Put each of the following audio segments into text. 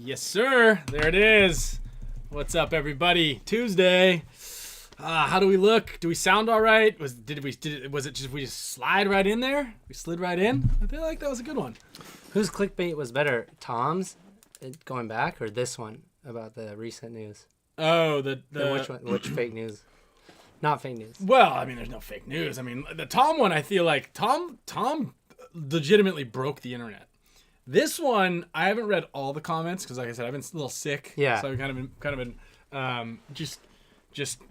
Yes, sir. There it is. What's up, everybody? Tuesday. How do we look? Do we sound all right? Was it just we just slide right in there? We slid right in. I feel like that was a good one. Whose clickbait was better, Tom's going back, or this one about the recent news? Oh, which fake news? Not fake news. Well, I mean, there's no fake news. I mean, the Tom one, I feel like Tom legitimately broke the internet. This one, I haven't read all the comments because, like I said, I've been a little sick. Yeah. So I've kind of been just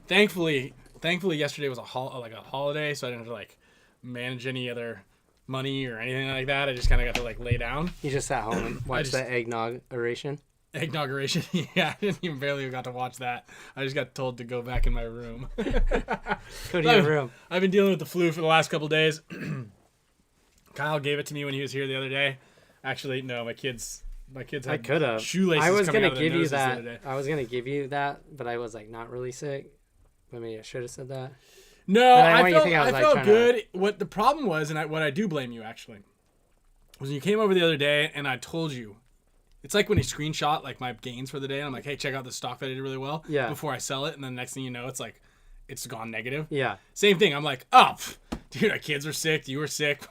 thankfully yesterday was a holiday, so I didn't have to like manage any other money or anything like that. I just kind of got to like lay down. You just sat home and watched the eggnog oration? Inauguration. Yeah, I didn't even barely got to watch that. I just got told to go back in my room. Go to your room. I've been dealing with the flu for the last couple days. Kyle gave it to me when he was here the other day. Actually, no, my kids had shoelaces. I was coming gonna out of give their you noses the other day. that. I was gonna give you that, but I was like not really sick. But maybe I should have said that. No, I felt felt good. What the problem was, and what I do blame you actually, was when you came over the other day and I told you. It's like when you screenshot like my gains for the day and I'm like, hey, check out this stock that I did really well before I sell it. And then the next thing you know, it's like, it's gone negative. Yeah. Same thing. I'm like, oh, dude, our kids were sick. You were sick.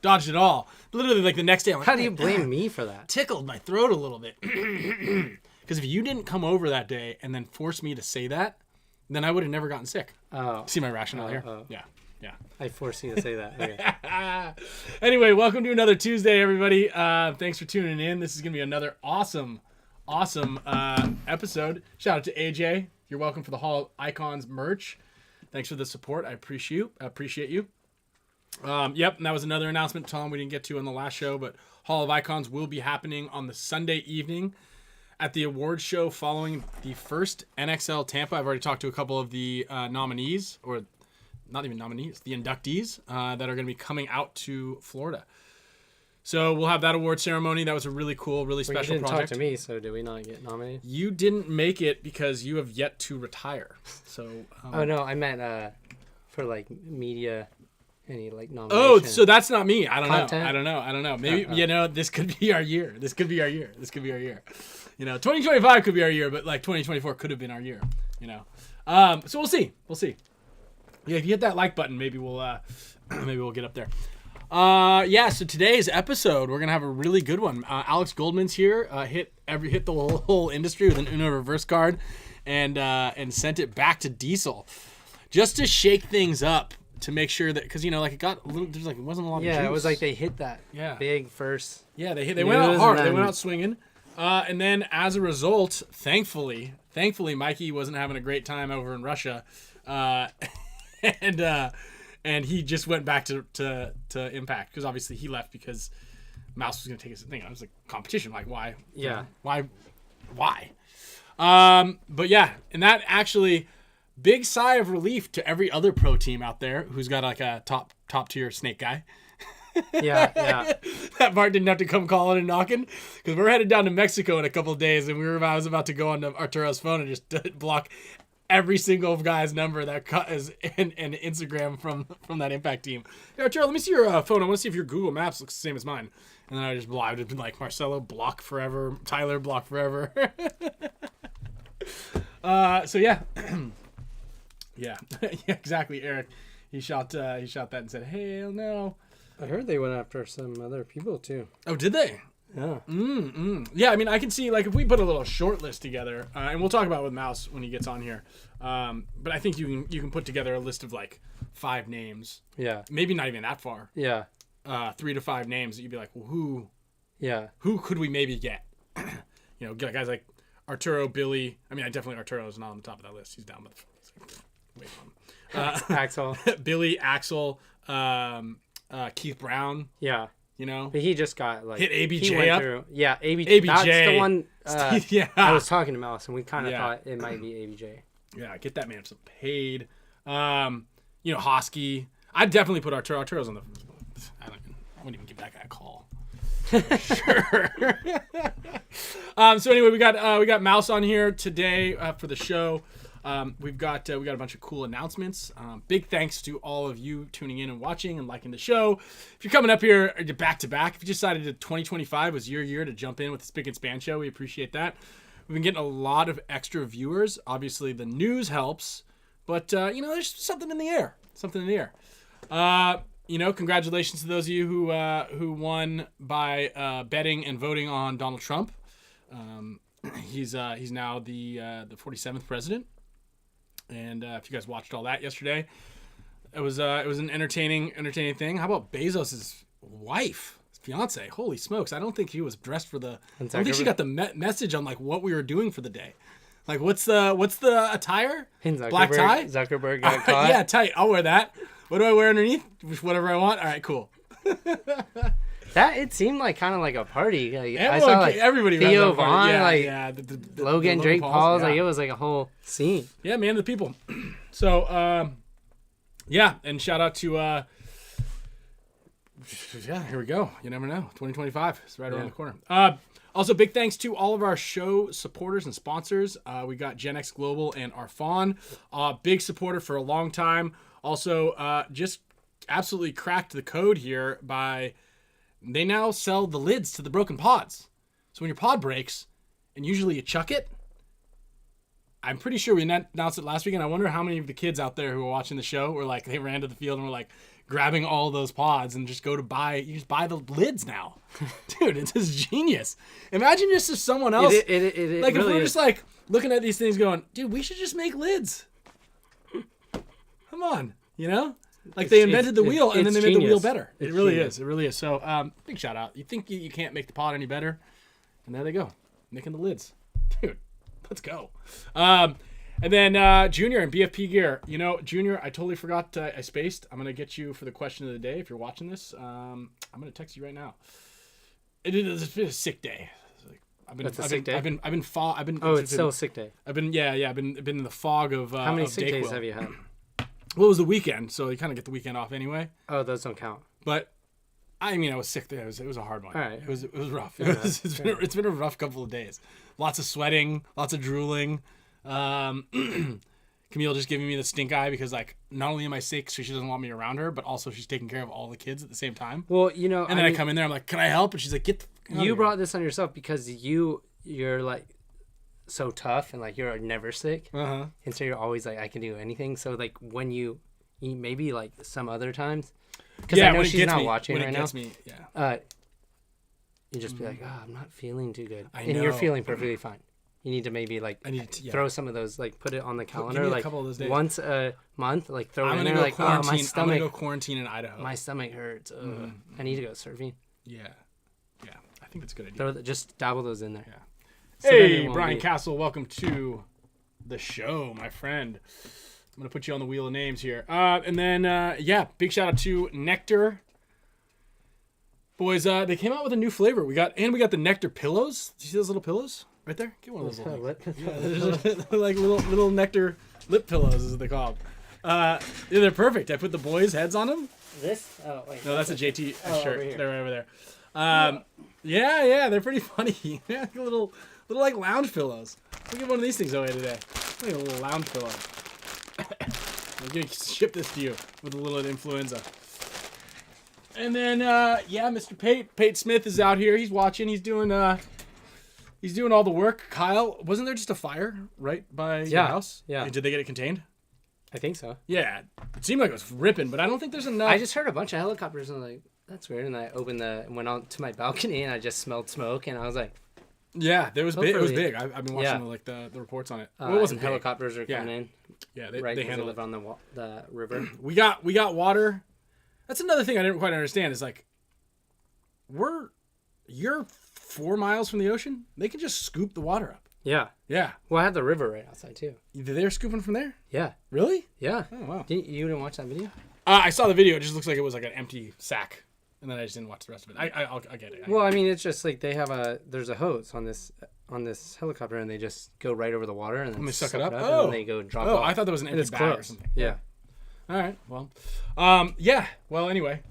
Dodged it all. Literally like the next day. I'm like, how do you blame me for that? Tickled my throat a little bit. Because if you didn't come over that day and then force me to say that, then I would have never gotten sick. Oh. See my rationale here? Yeah. I forced you to say that. Okay. Anyway, welcome to another Tuesday, everybody. Thanks for tuning in. This is going to be another awesome episode. Shout out to AJ. You're welcome for the Hall of Icons merch. Thanks for the support. I appreciate you. Yep, and that was another announcement, Tom, we didn't get to on the last show, but Hall of Icons will be happening on the Sunday evening at the awards show following the first NXL Tampa. I've already talked to a couple of the nominees, or not even nominees, the inductees that are going to be coming out to Florida. So we'll have that award ceremony. That was a really cool, really special project. You didn't talk to me, so did we not get nominated? You didn't make it because you have yet to retire. So. Oh no, I meant for like media, any like nomination. Oh, so that's not me. I don't Content? know. I don't know. Maybe this could be our year. This could be our year. 2025 could be our year, but like 2024 could have been our year. So we'll see. Yeah, if you hit that like button, maybe we'll get up there. So today's episode, we're gonna have a really good one. Alex Goldman's here. Hit the whole industry with an Uno reverse card, and sent it back to Diesel, just to shake things up, to make sure that, because it got a little. There's like it wasn't a lot of juice. Yeah, it was like they hit that big first. Yeah, they went out hard. They went out swinging, and then as a result, thankfully, Mikey wasn't having a great time over in Russia. And he just went back to Impact, because obviously he left because Mouse was going to take his thing. It was like competition. Like, why? Yeah. Why? But yeah, and that actually, big sigh of relief to every other pro team out there who's got like a top tier snake guy. Yeah. That Bart didn't have to come calling and knocking, because we're headed down to Mexico in a couple of days, and I was about to go onto Arturo's phone and just block every single guy's number that is and Instagram from that Impact team. Hey, Arturo, let me see your phone. I want to see if your Google Maps looks the same as mine. And then I just would have been like, Marcelo, block forever. Tyler, block forever. So yeah. Yeah, exactly, Eric. He shot that and said, hell no. I heard they went after some other people too. Oh, did they? Yeah. Yeah, I mean, I can see, like, if we put a little short list together, and we'll talk about it with Mouse when he gets on here, but I think you can put together a list of, like, 5 names. Yeah. Maybe not even that far. Yeah. 3 to 5 names that you'd be like, well, who could we maybe get? Get guys like Arturo, Billy. I mean, Arturo's not on the top of that list. He's down with wait for him. Axel. Billy, Axel, Keith Brown. Yeah. But he just got like hit ABJ up. Through. Yeah, ABJ. That's the one. Yeah. I was talking to Mouse, and we kind of thought it might be ABJ. Yeah, get that man some paid. Hosky. I'd definitely put Arturo's on the. I wouldn't even give that guy a call. Sure. So anyway, we got Mouse on here today for the show. we got a bunch of cool announcements. Big thanks to all of you tuning in and watching and liking the show. If you're coming up here back to back, if you decided that 2025 was your year to jump in with the Spicka Span Show, we appreciate that. We've been getting a lot of extra viewers. Obviously, the news helps, but there's something in the air. Congratulations to those of you who won by betting and voting on Donald Trump. He's now the 47th president, and if you guys watched all that yesterday, it was an entertaining thing. How about Bezos's wife? Fiance, holy smokes! I don't think he was dressed for the. I don't think she got the message on like what we were doing for the day. Like what's the attire? Black tie. Zuckerberg got caught. Yeah, tight. I'll wear that. What do I wear underneath? Whatever I want. All right, cool. That it seemed like kind of like a party. Like, I saw like everybody. Theo Vaughn, yeah, the Logan Drake Paul's. Like it was like a whole scene. Yeah, man, the people. So and shout out to. Yeah, here we go. You never know. 2025 is right around the corner. Also, big thanks to all of our show supporters and sponsors. We got Gen X Global and Arfan. Big supporter for a long time. Also, just absolutely cracked the code here by they now sell the lids to the broken pods. So when your pod breaks and usually you chuck it, I'm pretty sure we announced it last week, and I wonder how many of the kids out there who were watching the show were like, they ran to the field and were like, grabbing all those pods and just you just buy the lids now. Dude, it's just genius. Imagine just if someone else, it like really if we're is. just like looking at these things going, dude, we should just make lids. Come on, Like they invented the wheel and then they made the wheel better. It really is. So big shout out. You think you can't make the pod any better? And there they go, making the lids. Dude, let's go. And then Junior and BFP Gear. Junior, I totally forgot. I spaced. I'm gonna get you for the question of the day. If you're watching this, I'm gonna text you right now. It's been a sick day. That's a sick day. I've been. Oh, it's still a sick day. I've been in the fog of. How many of sick days Dayquil. have you had? Well, it was the weekend, so you kind of get the weekend off anyway. Oh, those don't count. But I was sick there. It was a hard one. All right. It was rough. It's been a rough couple of days. Lots of sweating, lots of drooling. Camille just giving me the stink eye because like not only am I sick, so she doesn't want me around her, but also she's taking care of all the kids at the same time. Well, and then I come in there, I'm like, can I help? And she's like, get. You brought this on yourself because you're like so tough and like you're never sick, and so you're always like I can do anything. So like when you maybe like some other times, because I know she's not watching right now. You just be like, I'm not feeling too good, and you're feeling perfectly fine. You need to maybe like throw some of those, like put it on the calendar, like once a month, like throw it in there, like my stomach. I'm gonna go quarantine in Idaho. My stomach hurts. I need to go surfing. Yeah, I think that's a good idea. Just dabble those in there. Yeah. So hey, Brian Castle, welcome to the show, my friend. I'm gonna put you on the wheel of names here, and then big shout out to NECTR. Boys, they came out with a new flavor. We got the NECTR pillows. Do you see those little pillows? Right there? Get one of those little like little NECTR lip pillows is what they call them. They're perfect. I put the boys' heads on them. This? Oh, wait. No, that's a JT shirt. Over here. They're right over there. Yeah, they're pretty funny. little like lounge pillows. I'll give one of these things away today. Like a little lounge pillow. I'm going to ship this to you with a little influenza. And then, Mr. Pate Smith is out here. He's watching. He's doing all the work. Kyle, wasn't there just a fire right by your house? Yeah. Did they get it contained? I think so. Yeah. It seemed like it was ripping, but I don't think there's enough. I just heard a bunch of helicopters and I'm like, that's weird. And I went out to my balcony and I just smelled smoke and I was like, yeah, there was big. It was big. I've been watching the reports on it. Well, it wasn't helicopters are coming in. Yeah, they handle it on the river. We got water. That's another thing I didn't quite understand is like, you're 4 miles from the ocean. They can just scoop the water up. Yeah. Yeah. Well, I had the river right outside too. They're scooping from there? Yeah. Really? Yeah. Oh, wow. You didn't watch that video? I saw the video. It just looks like it was like an empty sack. And then I just didn't watch the rest of it. I'll get it. Well, I mean, it's just like there's a hose on this helicopter and they just go right over the water and then they suck it up? and then they go drop off. I thought there was an empty bag or something. Yeah. All right. Well, Well, anyway,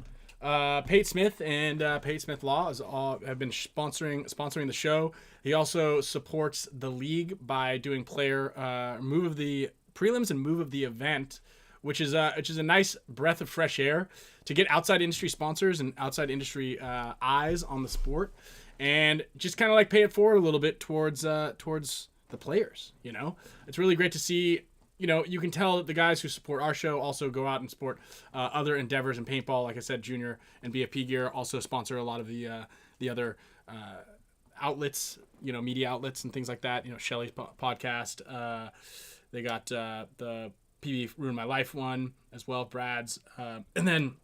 Pate Smith and Pate Smith Law have been sponsoring the show. He also supports the league by doing player move of the prelims and move of the event, which is a nice breath of fresh air to get outside industry sponsors and outside industry eyes on the sport, and just kind of like pay it forward a little bit towards the players. You know, it's really great to see. You know, you can tell that the guys who support our show also go out and support other endeavors in paintball. Like I said, Junior and BFP Gear also sponsor a lot of the other outlets, you know, media outlets and things like that. You know, Shelly's podcast. They got the PB Ruin My Life one as well, Brad's. And then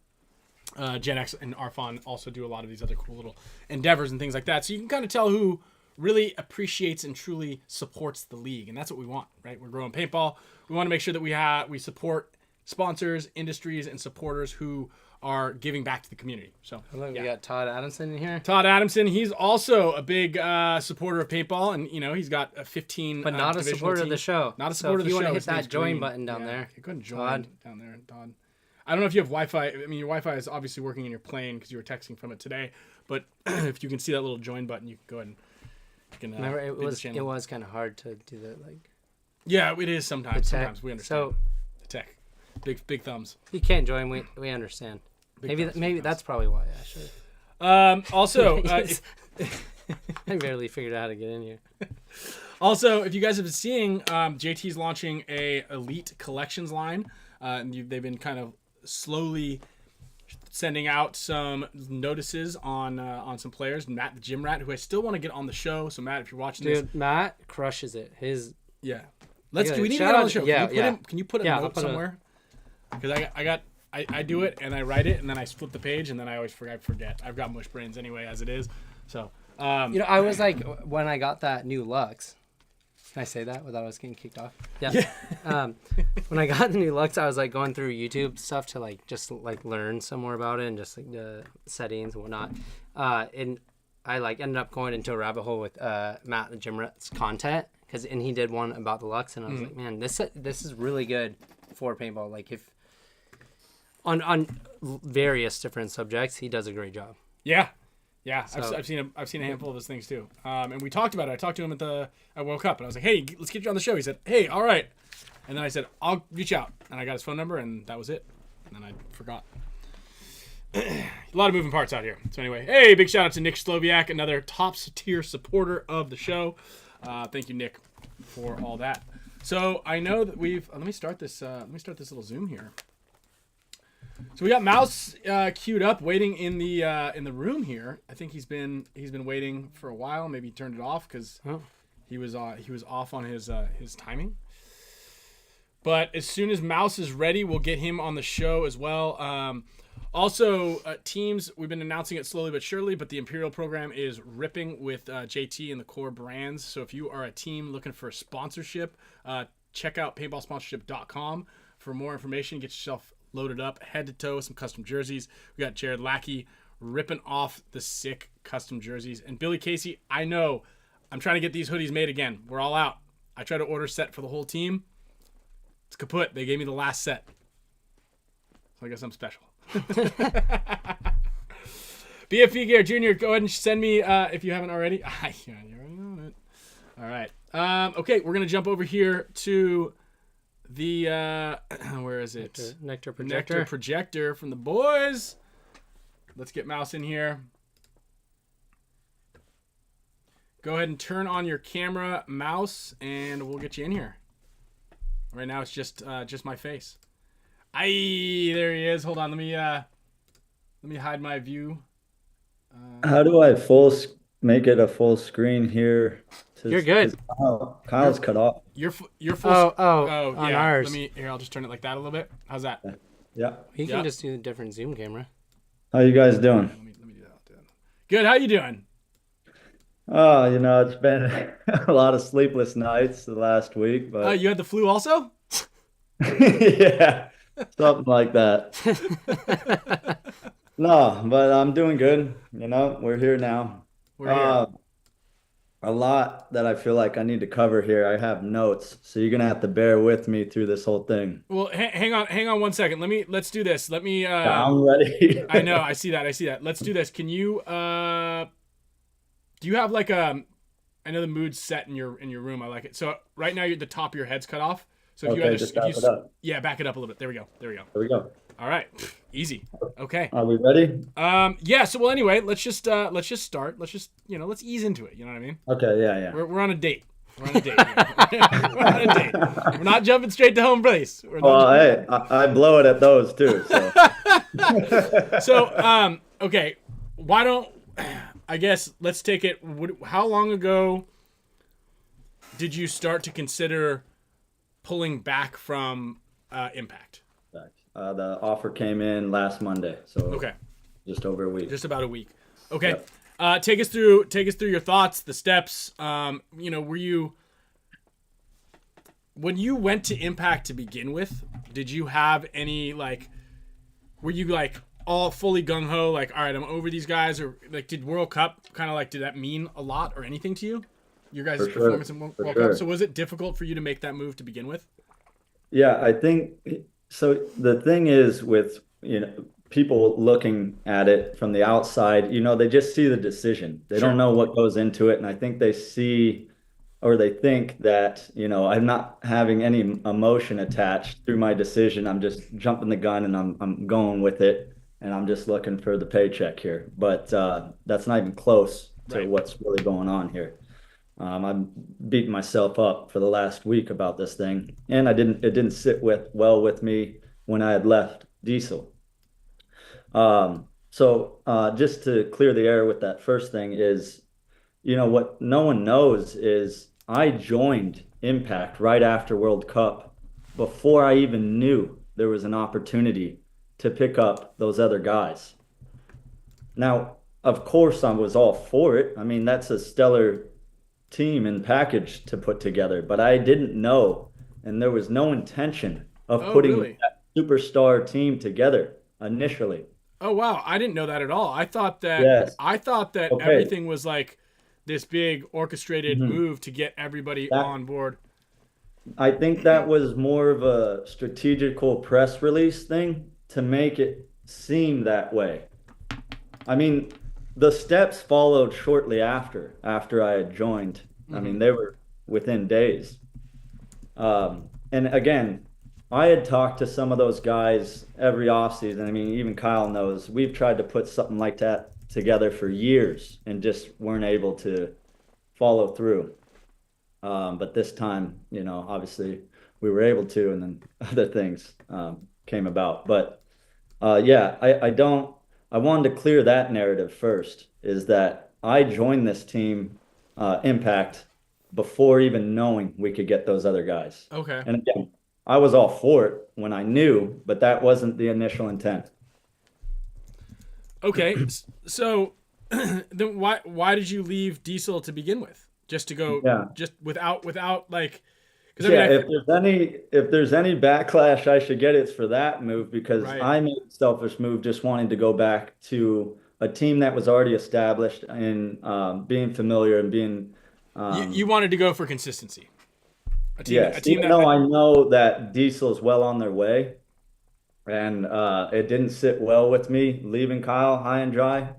Gen X and Arfon also do a lot of these other cool little endeavors and things like that. So you can kind of tell who really appreciates and truly supports the league. And that's what we want, right? We're growing paintball. We want to make sure that we support sponsors, industries, and supporters who are giving back to the community. So look, we got Todd Adamson in here. Todd Adamson, he's also a big supporter of paintball, and you know he's got a 15. But not a supporter of the show. Not a supporter of the show. If you want to hit that join button down there, you couldn't join down there, Todd. I don't know if you have Wi-Fi. I mean, your Wi-Fi is obviously working in your plane because you were texting from it today. But if you can see that little join button, you can go ahead and. Remember, it was kind of hard to do that. Like, yeah, it is sometimes. Sometimes we understand. So, the tech, big thumbs. You can't join. We understand. Maybe that's probably why. Actually. Also, I barely figured out how to get in here. Also, if you guys have been seeing, JT's launching a Elite Collections line. They've been kind of slowly sending out some notices on some players. Matt the Gym Rat, who I still want to get on the show. So Matt, if you're watching this, Matt crushes it. We need to get on the show. Can you put a note somewhere? Because I do it and I write it and then I flip the page and then I always forget. I've got mush brains anyway as it is. So I was like, when I got that new Lux. Can I say that without us getting kicked off? Yeah. When I got the new Lux, I was like going through YouTube stuff to like just like learn some more about it and just like the settings and whatnot. And I like ended up going into a rabbit hole with Matt the Gym Rat's content and he did one about the Lux and I was like, man, this is really good for paintball. Like if on various different subjects, he does a great job. Yeah. Yeah, so, I've seen a handful of his things too, and we talked about it. I talked to him I woke up and I was like, "Hey, let's get you on the show." He said, "Hey, all right," and then I said, "I'll reach out," and I got his phone number, and that was it. And then I forgot. A lot of moving parts out here. So anyway, hey, big shout out to Nick SLOWIAK, another top tier supporter of the show. Thank you, Nick, for all that. So I know that we've. Let me start this little Zoom here. So we got Mouse queued up, waiting in the room here. I think he's been waiting for a while. Maybe he turned it off because he was off on his timing. But as soon as Mouse is ready, we'll get him on the show as well. Also, teams, we've been announcing it slowly but surely, but the Imperial program is ripping with JT and the core brands. So if you are a team looking for a sponsorship, check out paintballsponsorship.com for more information. Get yourself loaded up, head to toe, some custom jerseys. We got Jared Lackey ripping off the sick custom jerseys. And Billy Casey, I know I'm trying to get these hoodies made again. We're all out. I tried to order a set for the whole team. It's kaput. They gave me the last set. So I guess I'm special. BFP Gear Jr., go ahead and send me, if you haven't already. You already know it. All right. Okay, we're going to jump over here to the where is it? NECTR projector. NECTR projector from the boys. Let's get Mouse in here. Go ahead and turn on your camera, Mouse, and we'll get you in here. Right now it's just my face. There he is. Hold on, let me hide my view. How do I make it a full screen here? You're good. Kyle's cut off. You're full. On yeah. ours. I'll just turn it like that a little bit. How's that? Yeah. You can just do a different zoom camera. How you guys doing? Let me do that. Good. How you doing? Oh, it's been a lot of sleepless nights the last week, but you had the flu also? Yeah, something like that. No, but I'm doing good. We're here now. We're here. A lot that I feel like I need to cover here. I have notes, so you're gonna have to bear with me through this whole thing. Well, hang on 1 second. Let's do this. Let me. I'm ready. I know. I see that. Let's do this. Can you? Do you have like I know the mood's set in your room. I like it. So right now, the top of your head's cut off. So if you Okay, either, just if back you, it up. yeah, back it up a little bit. There we go. There we go. There we go. All right, easy. Okay. Are we ready? Yeah. So well, anyway, let's just start. Let's just let's ease into it. You know what I mean? Okay, yeah. We're on a date. We're on a date. We're on a date. We're not jumping straight to home base. Well, hey, I blow it at those too. So. So, okay, why don't I guess let's take it. How long ago did you start to consider pulling back from Impact? The offer came in last Monday, so Okay, just over a week. just about a week. Okay, Yep. take us through your thoughts, the steps. Were you when you went to Impact to begin with? Did you have any were you all fully gung ho, all right, I'm over these guys, or did World Cup kind of did that mean a lot or anything to you? Your guys' performance in World Cup. So was it difficult for you to make that move to begin with? Yeah, I think so. The thing is with, people looking at it from the outside, they just see the decision. They Sure. don't know what goes into it. And I think they see, or they think that, I'm not having any emotion attached through my decision. I'm just jumping the gun and I'm going with it. And I'm just looking for the paycheck here. But that's not even close to Right. what's really going on here. I'm beating myself up for the last week about this thing, and it didn't sit well with me when I had left Diesel. So just to clear the air with that first thing is, what no one knows is I joined Impact right after World Cup before I even knew there was an opportunity to pick up those other guys. Now, of course, I was all for it. I mean, that's a stellar team and package to put together, but I didn't know, and there was no intention of putting really? that superstar team together initially. Oh wow, I didn't know that at all. Yes. I thought that Okay. everything was this big orchestrated Mhm. move to get everybody That- on board. I think that was more of a strategical press release thing to make it seem that way. I mean, the steps followed shortly after I had joined. I mean, they were within days. And again, I had talked to some of those guys every offseason. I mean, even Kyle knows we've tried to put something like that together for years and just weren't able to follow through. But this time, obviously we were able to, and then other things came about. But yeah, I wanted to clear that narrative first, is that I joined this team, Impact, before even knowing we could get those other guys. Okay. And again, I was all for it when I knew, but that wasn't the initial intent. Okay. So then why did you leave Diesel to begin with? Just to go just without because Yeah, if there's any backlash I should get, it's for that move, because Right. I made a selfish move just wanting to go back to a team that was already established and being familiar and being you wanted to go for consistency. yes, even though I know that Diesel is well on their way, and it didn't sit well with me leaving Kyle high and dry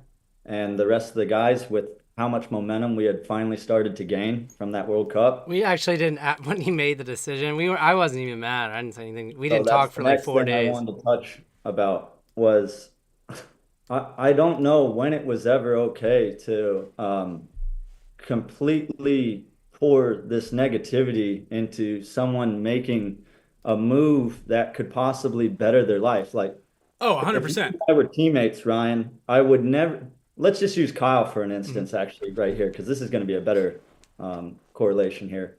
and the rest of the guys with how much momentum we had finally started to gain from that World Cup. We actually didn't when he made the decision. I wasn't even mad. I didn't say anything. We So didn't that's talk for the like next 4 thing days. I wanted to touch about was I don't know when it was ever okay to completely pour this negativity into someone making a move that could possibly better their life. Like, Oh, if 100%. you and I were teammates, Ryan, I would never. Let's just use Kyle for an instance, actually, right here, because this is going to be a better correlation here.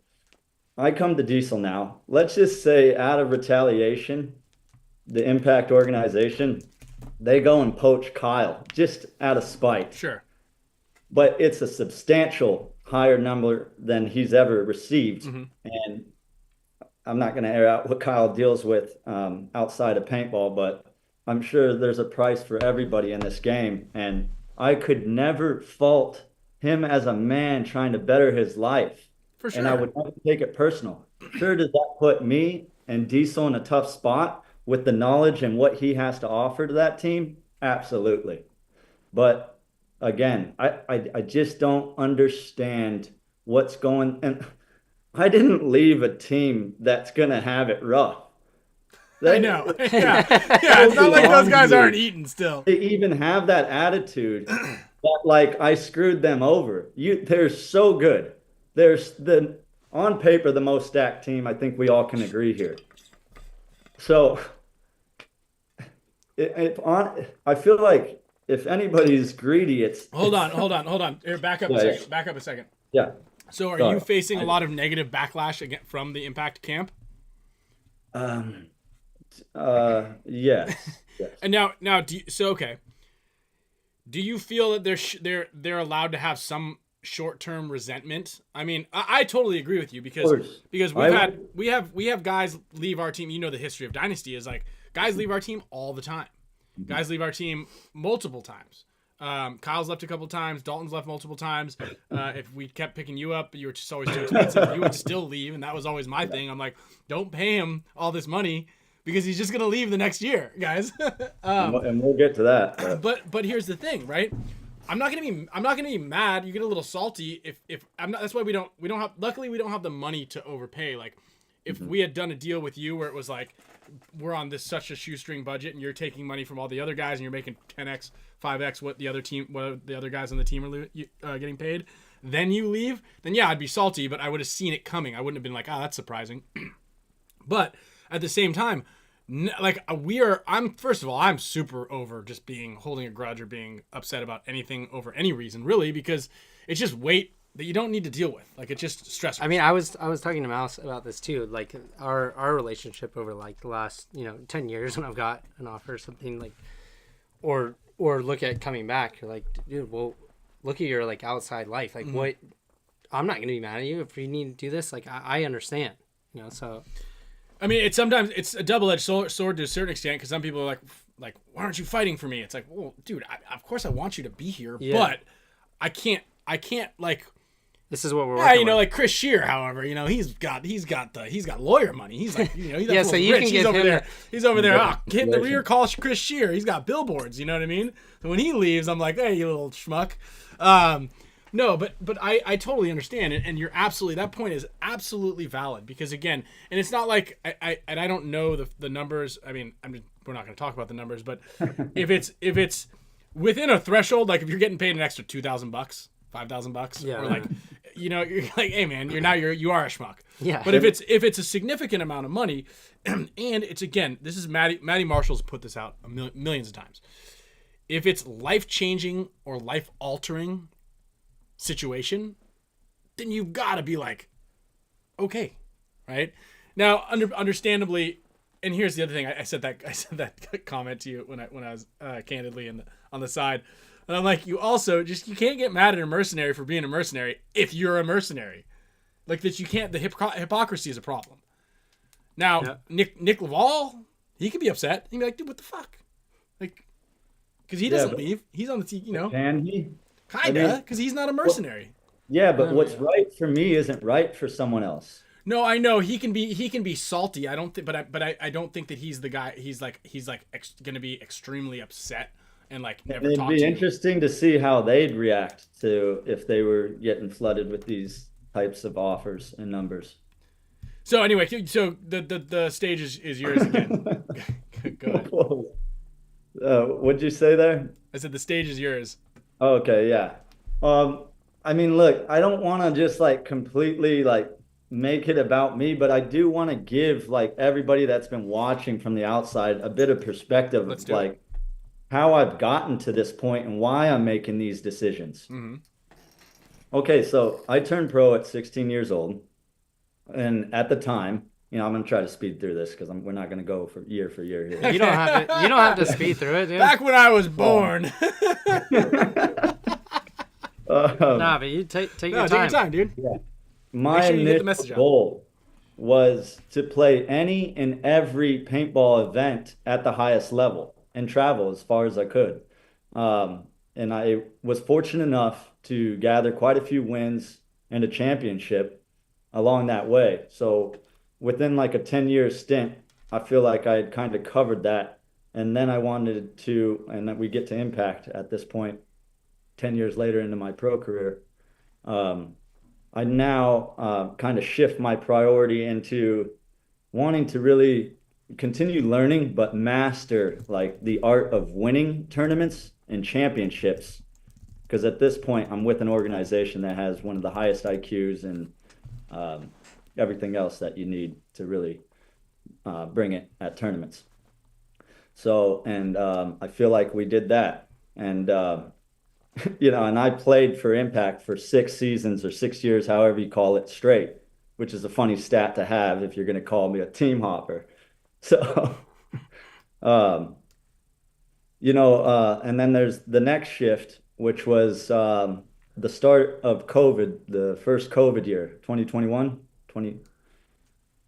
I come to Diesel now. Let's just say, out of retaliation, the Impact organization, they go and poach Kyle just out of spite. Sure. But it's a substantial higher number than he's ever received. And I'm not going to air out what Kyle deals with outside of paintball, but I'm sure there's a price for everybody in this game. And I could never fault him as a man trying to better his life. For sure. And I would never take it personal. Sure, does that put me and Diesel in a tough spot with the knowledge and what he has to offer to that team? Absolutely. But again, I just don't understand what's going. And I didn't leave a team that's gonna have it rough. I They, know. Yeah. Yeah. It's not like those guys aren't eating still. they even have that attitude that like I screwed them over. They're so good. There's the on paper the most stacked team. I think we all can agree here. So I feel like if anybody's greedy, it's Hold on. Here, back up a yeah, second. Back up a second. yeah. So, are Sorry. you facing a lot of negative backlash again from the Impact camp? Um. Yes. Yes. And now, okay. Do you feel that they're allowed to have some short-term resentment? I mean, I totally agree with you because we have guys leave our team. You know, the history of Dynasty is like guys leave our team all the time. Guys leave our team multiple times. Kyle's left a couple times. Dalton's left multiple times. If we kept picking you up, you were just always too expensive. You would still leave, and that was always my thing. I'm like, don't pay him all this money because he's just gonna leave the next year, guys. And we'll get to that. But here's the thing, right? I'm not gonna be mad. You get a little salty if I'm not. That's why we don't have. Luckily, we don't have the money to overpay. Like, if we had done a deal with you where it was like, we're on such a shoestring budget, and you're taking money from all the other guys, and you're making 10x, 5x what the other guys on the team are getting paid, then you leave. Then yeah, I'd be salty, but I would have seen it coming. I wouldn't have been like, that's surprising. But at the same time, I'm first of all, I'm super over just holding a grudge or being upset about anything over any reason, really, because it's just weight that you don't need to deal with. Like, it's just stressful. I mean, I was talking to Mouse about this too. Like our relationship over like the last 10 years when I've got an offer or something like, or look at coming back. You're like, dude, well, look at your like outside life. Like, what? I'm not gonna be mad at you if you need to do this. Like, I understand. So. I mean, sometimes it's a double-edged sword to a certain extent, because some people are like, why aren't you fighting for me? It's like, well, dude, of course I want you to be here, but I can't like. This is what we're working with. Like Chris Shear, however, he's got lawyer money. He's like, so you rich. can get him. He's over there. Hitting the rear, call Chris Shear. He's got billboards. You know what I mean? So when he leaves, I'm like, hey, you little schmuck. No, but I totally understand, and you're absolutely, that point is absolutely valid, because again, and it's not like I don't know the numbers. I mean, we're not going to talk about the numbers, but if it's within a threshold, like if you're getting paid an extra $2,000, $5,000, or like, you're like, hey man, you are a schmuck. Yeah. But if it's a significant amount of money, and it's, again, this is Matty Marshall's put this out millions of times. If it's life-changing or life-altering situation, then you've got to be like, okay, right? Now, understandably, and here's the other thing. I said that comment to you when I was candidly on the side, and I'm like, you can't get mad at a mercenary for being a mercenary if you're a mercenary, like that. You can't. The hypocrisy is a problem. Now, Nick Laval, he could be upset. He'd be like, dude, what the fuck? Like, because he doesn't leave. He's on the team. Can he? Kinda, because he's not a mercenary. Yeah, but what's right for me isn't right for someone else. No, I know he can be salty. I don't think, but I don't think that he's the guy. He's going to be extremely upset and like never talk to you. It'd be interesting to see how they'd react to if they were getting flooded with these types of offers and numbers. So anyway, so the stage is yours again. Go ahead. What'd you say there? I said the stage is yours. Okay, yeah. I mean, look, I don't want to just like completely like make it about me, but I do want to give like everybody that's been watching from the outside a bit of perspective of like how I've gotten to this point and why I'm making these decisions. Mm-hmm. Okay, so I turned pro at 16 years old, and at the time, I'm going to try to speed through this because we're not going to go for year here. You don't have to speed through it, dude. Back when I was born. Nah, but you take your time. Take your time, dude. Yeah. My initial goal was to play any and every paintball event at the highest level and travel as far as I could. And I was fortunate enough to gather quite a few wins and a championship along that way. So within like a 10-year stint, I feel like I had kind of covered that. And then I wanted to, and then we get to Impact at this point, 10 years later into my pro career. I now kind of shift my priority into wanting to really continue learning, but master like the art of winning tournaments and championships. Because at this point, I'm with an organization that has one of the highest IQs and um, everything else that you need to really bring it at tournaments. So, and I feel like we did that. And, and I played for Impact for 6 seasons or 6 years, however you call it, straight, which is a funny stat to have if you're going to call me a team hopper. So, um, and then there's the next shift, which was the start of COVID, the first COVID year, 2021, 20.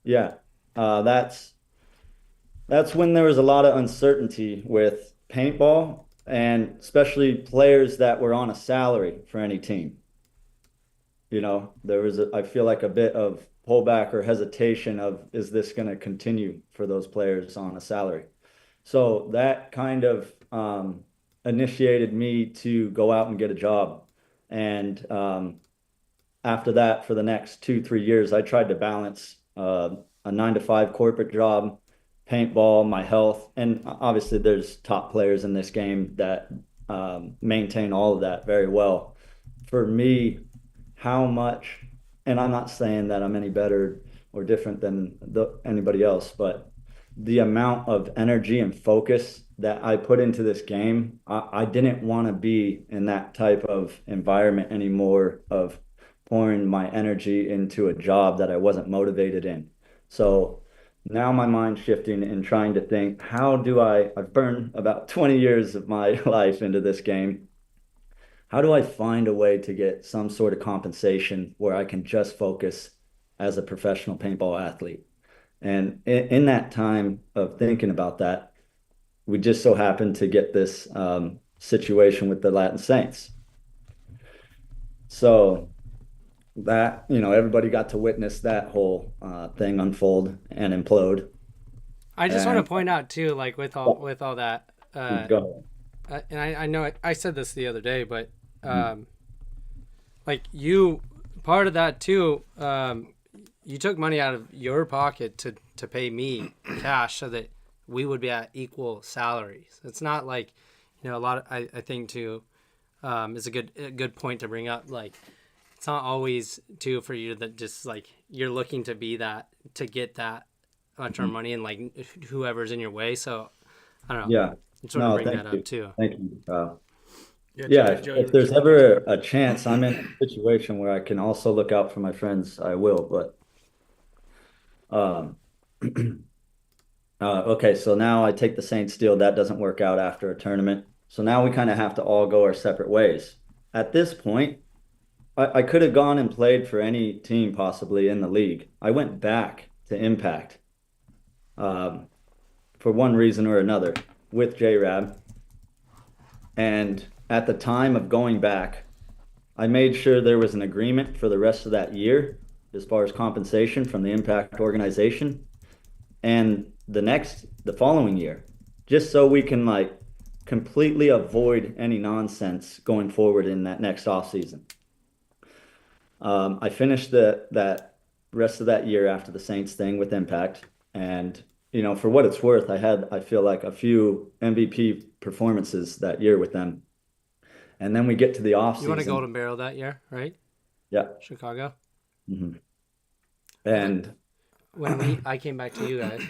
Yeah. That's when there was a lot of uncertainty with paintball and especially players that were on a salary for any team. There was, I feel like a bit of pullback or hesitation of, is this going to continue for those players on a salary? So that kind of initiated me to go out and get a job. And after that, for the next 2, 3 years, I tried to balance a 9 to 5 corporate job, paintball, my health, and obviously there's top players in this game that maintain all of that very well. For me, how much, and I'm not saying that I'm any better or different than anybody else, but the amount of energy and focus that I put into this game, I didn't want to be in that type of environment anymore of pouring my energy into a job that I wasn't motivated in. So now my mind's shifting and trying to think, I've burned about 20 years of my life into this game. How do I find a way to get some sort of compensation where I can just focus as a professional paintball athlete? And in that time of thinking about that, we just so happened to get this situation with the Latin Saints. So that, everybody got to witness that whole thing unfold and implode. I just want to point out too, like with all that, Go and I know I said this the other day, but like part of that too, you took money out of your pocket to pay me cash so that we would be at equal salaries. It's not like, a lot of, I think too, is a good point to bring up. Like, it's not always too for you that just like you're looking to be that, to get that much more money and like whoever's in your way. So I don't know. Yeah. I just want to bring that up too. Thank you. Yeah, if there's ever a chance I'm in a situation where I can also look out for my friends, I will. But okay, so now I take the Saints deal. That doesn't work out after a tournament. So now we kind of have to all go our separate ways. At this point, I could have gone and played for any team possibly in the league. I went back to Impact for one reason or another with JRAB. And at the time of going back, I made sure there was an agreement for the rest of that year as far as compensation from the Impact organization and the following year, just so we can like completely avoid any nonsense going forward in that next off season. I finished that rest of that year after the Saints thing with Impact, and for what it's worth, I feel like a few MVP performances that year with them. And then we get to the off season. You won a Golden Barrel that year, right? Yeah. Chicago. Mm-hmm. And when I came back to you guys,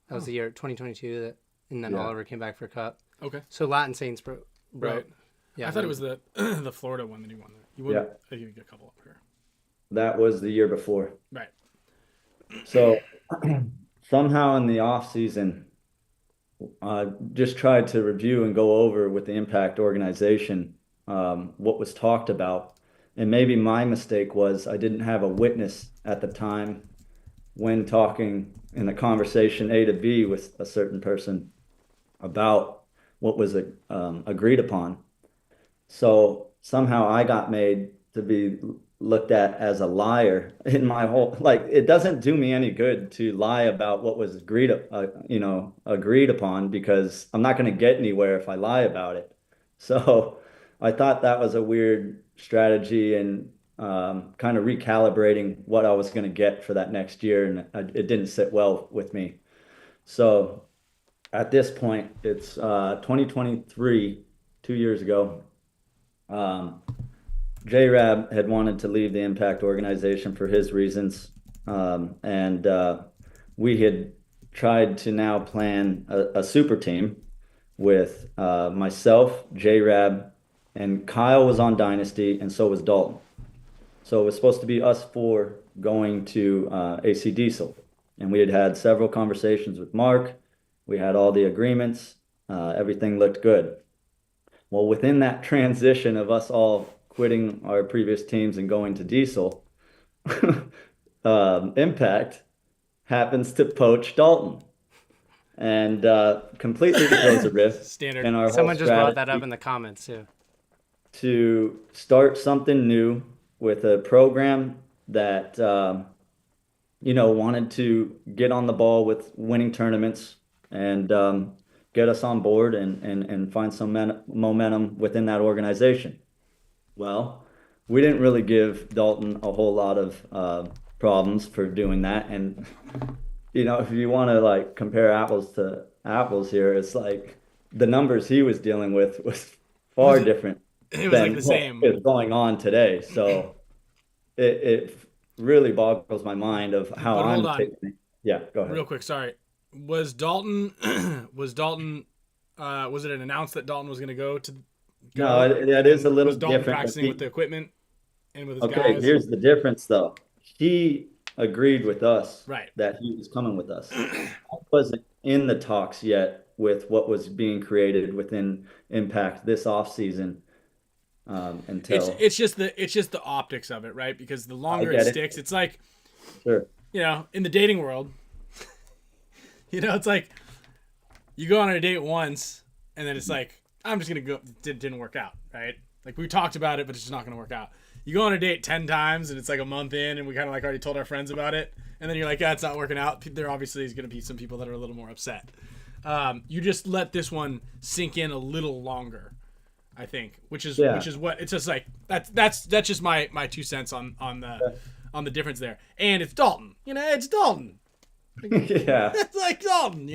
that was the year 2022 and then Oliver came back for a cup. Okay. So Latin Saints broke. Right. Yeah. I thought it was the the Florida one that he won. You won. I think you get a couple up here. That was the year before. Right. So somehow in the off season, just tried to review and go over with the Impact organization what was talked about. And maybe my mistake was I didn't have a witness at the time when talking in a conversation A to B with a certain person about what was agreed upon. So somehow I got made to be looked at as a liar in my whole, like, it doesn't do me any good to lie about what was agreed upon, because I'm not going to get anywhere if I lie about it. So I thought that was a weird strategy, and kind of recalibrating what I was going to get for that next year, and it didn't sit well with me. So at this point, it's 2023, 2 years ago. J-Rab had wanted to leave the Impact organization for his reasons, and we had tried to now plan a super team with myself, J-Rab, and Kyle was on Dynasty, and so was Dalton. So it was supposed to be us four going to AC Diesel. And we had had several conversations with Mark. We had all the agreements. Everything looked good. Well, within that transition of us all quitting our previous teams and going to Diesel, Impact happens to poach Dalton and completely throws a rift. Standard. In our Someone whole just brought that strategy up in the comments too. to start something new with a program that wanted to get on the ball with winning tournaments and get us on board and find some momentum within that organization. Well, we didn't really give Dalton a whole lot of problems for doing that. And, if you want to like compare apples to apples here, it's like the numbers he was dealing with was far different It was than like the same. what is going on today. So it really boggles my mind of how But I'm hold on. taking it. Yeah, go ahead. Real quick, sorry. Was Dalton was it announced that Dalton was going to go to No, it is a little was Dalton different. practicing with the equipment and with his Okay, guys? here's the difference though. He agreed with us Right. that he was coming with us. I wasn't in the talks yet with what was being created within Impact this off season. Until It's just the optics of it, right? Because the longer it get it. sticks, it's like, sure. in the dating world, it's like you go on a date once and then it's like, I'm just going to go. It didn't work out, right? Like we talked about it, but it's just not going to work out. You go on a date 10 times and it's like a month in and we kind of like already told our friends about it. And then you're like, yeah, it's not working out. There obviously is going to be some people that are a little more upset. You just let this one sink in a little longer, I think, which is what it's just like. That's just my 2 cents on the difference there. And it's Dalton, it's Dalton. Yeah. It's like Dalton,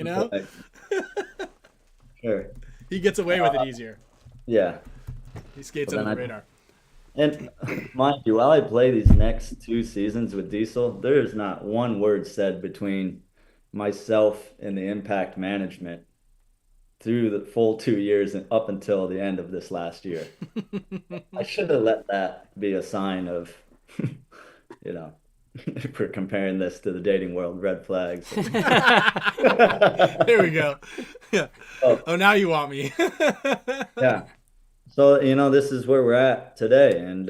Sure. He gets away with it easier. Yeah. He skates Well, under then the radar. And mind you, while I play these next 2 seasons with Diesel, there's not one word said between myself and the Impact management through the full 2 years and up until the end of this last year. I should have let that be a sign of, if we're comparing this to the dating world, red flags. There we go. Yeah. Oh, now you want me. Yeah. So, this is where we're at today. And,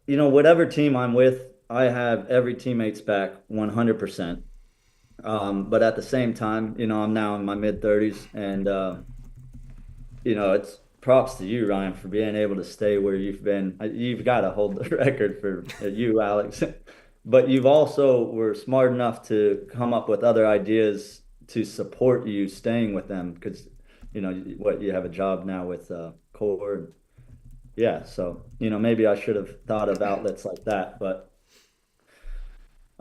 whatever team I'm with, I have every teammate's back 100%. But at the same time, I'm now in my mid-30s and, it's props to you, Ryan, for being able to stay where you've been. You've got to hold the record for you, Alex. But you've also were smart enough to come up with other ideas to support you staying with them because, you have a job now with Core. Yeah, so, maybe I should have thought of outlets like that. But,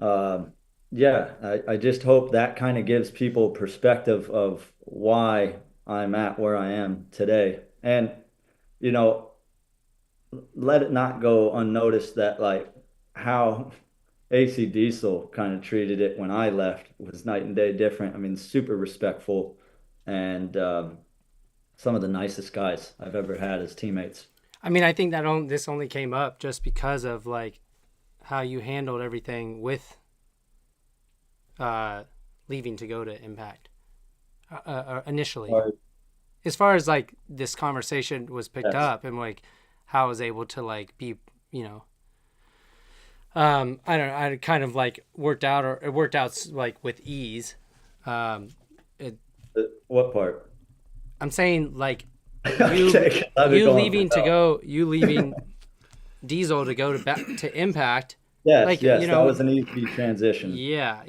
I just hope that kind of gives people perspective of why I'm at where I am today. And, let it not go unnoticed that, like, how AC Diesel kind of treated it when I left was night and day different. I mean, super respectful and some of the nicest guys I've ever had as teammates. I mean, I think that this only came up just because of like how you handled everything with leaving to go to Impact initially. As far as like this conversation was picked up and like how I was able to like be, I don't know, I kind of like worked out like with ease. What part? I'm saying like you leaving Diesel to go to Impact. Yes, like, yes, that was an easy transition. Yeah.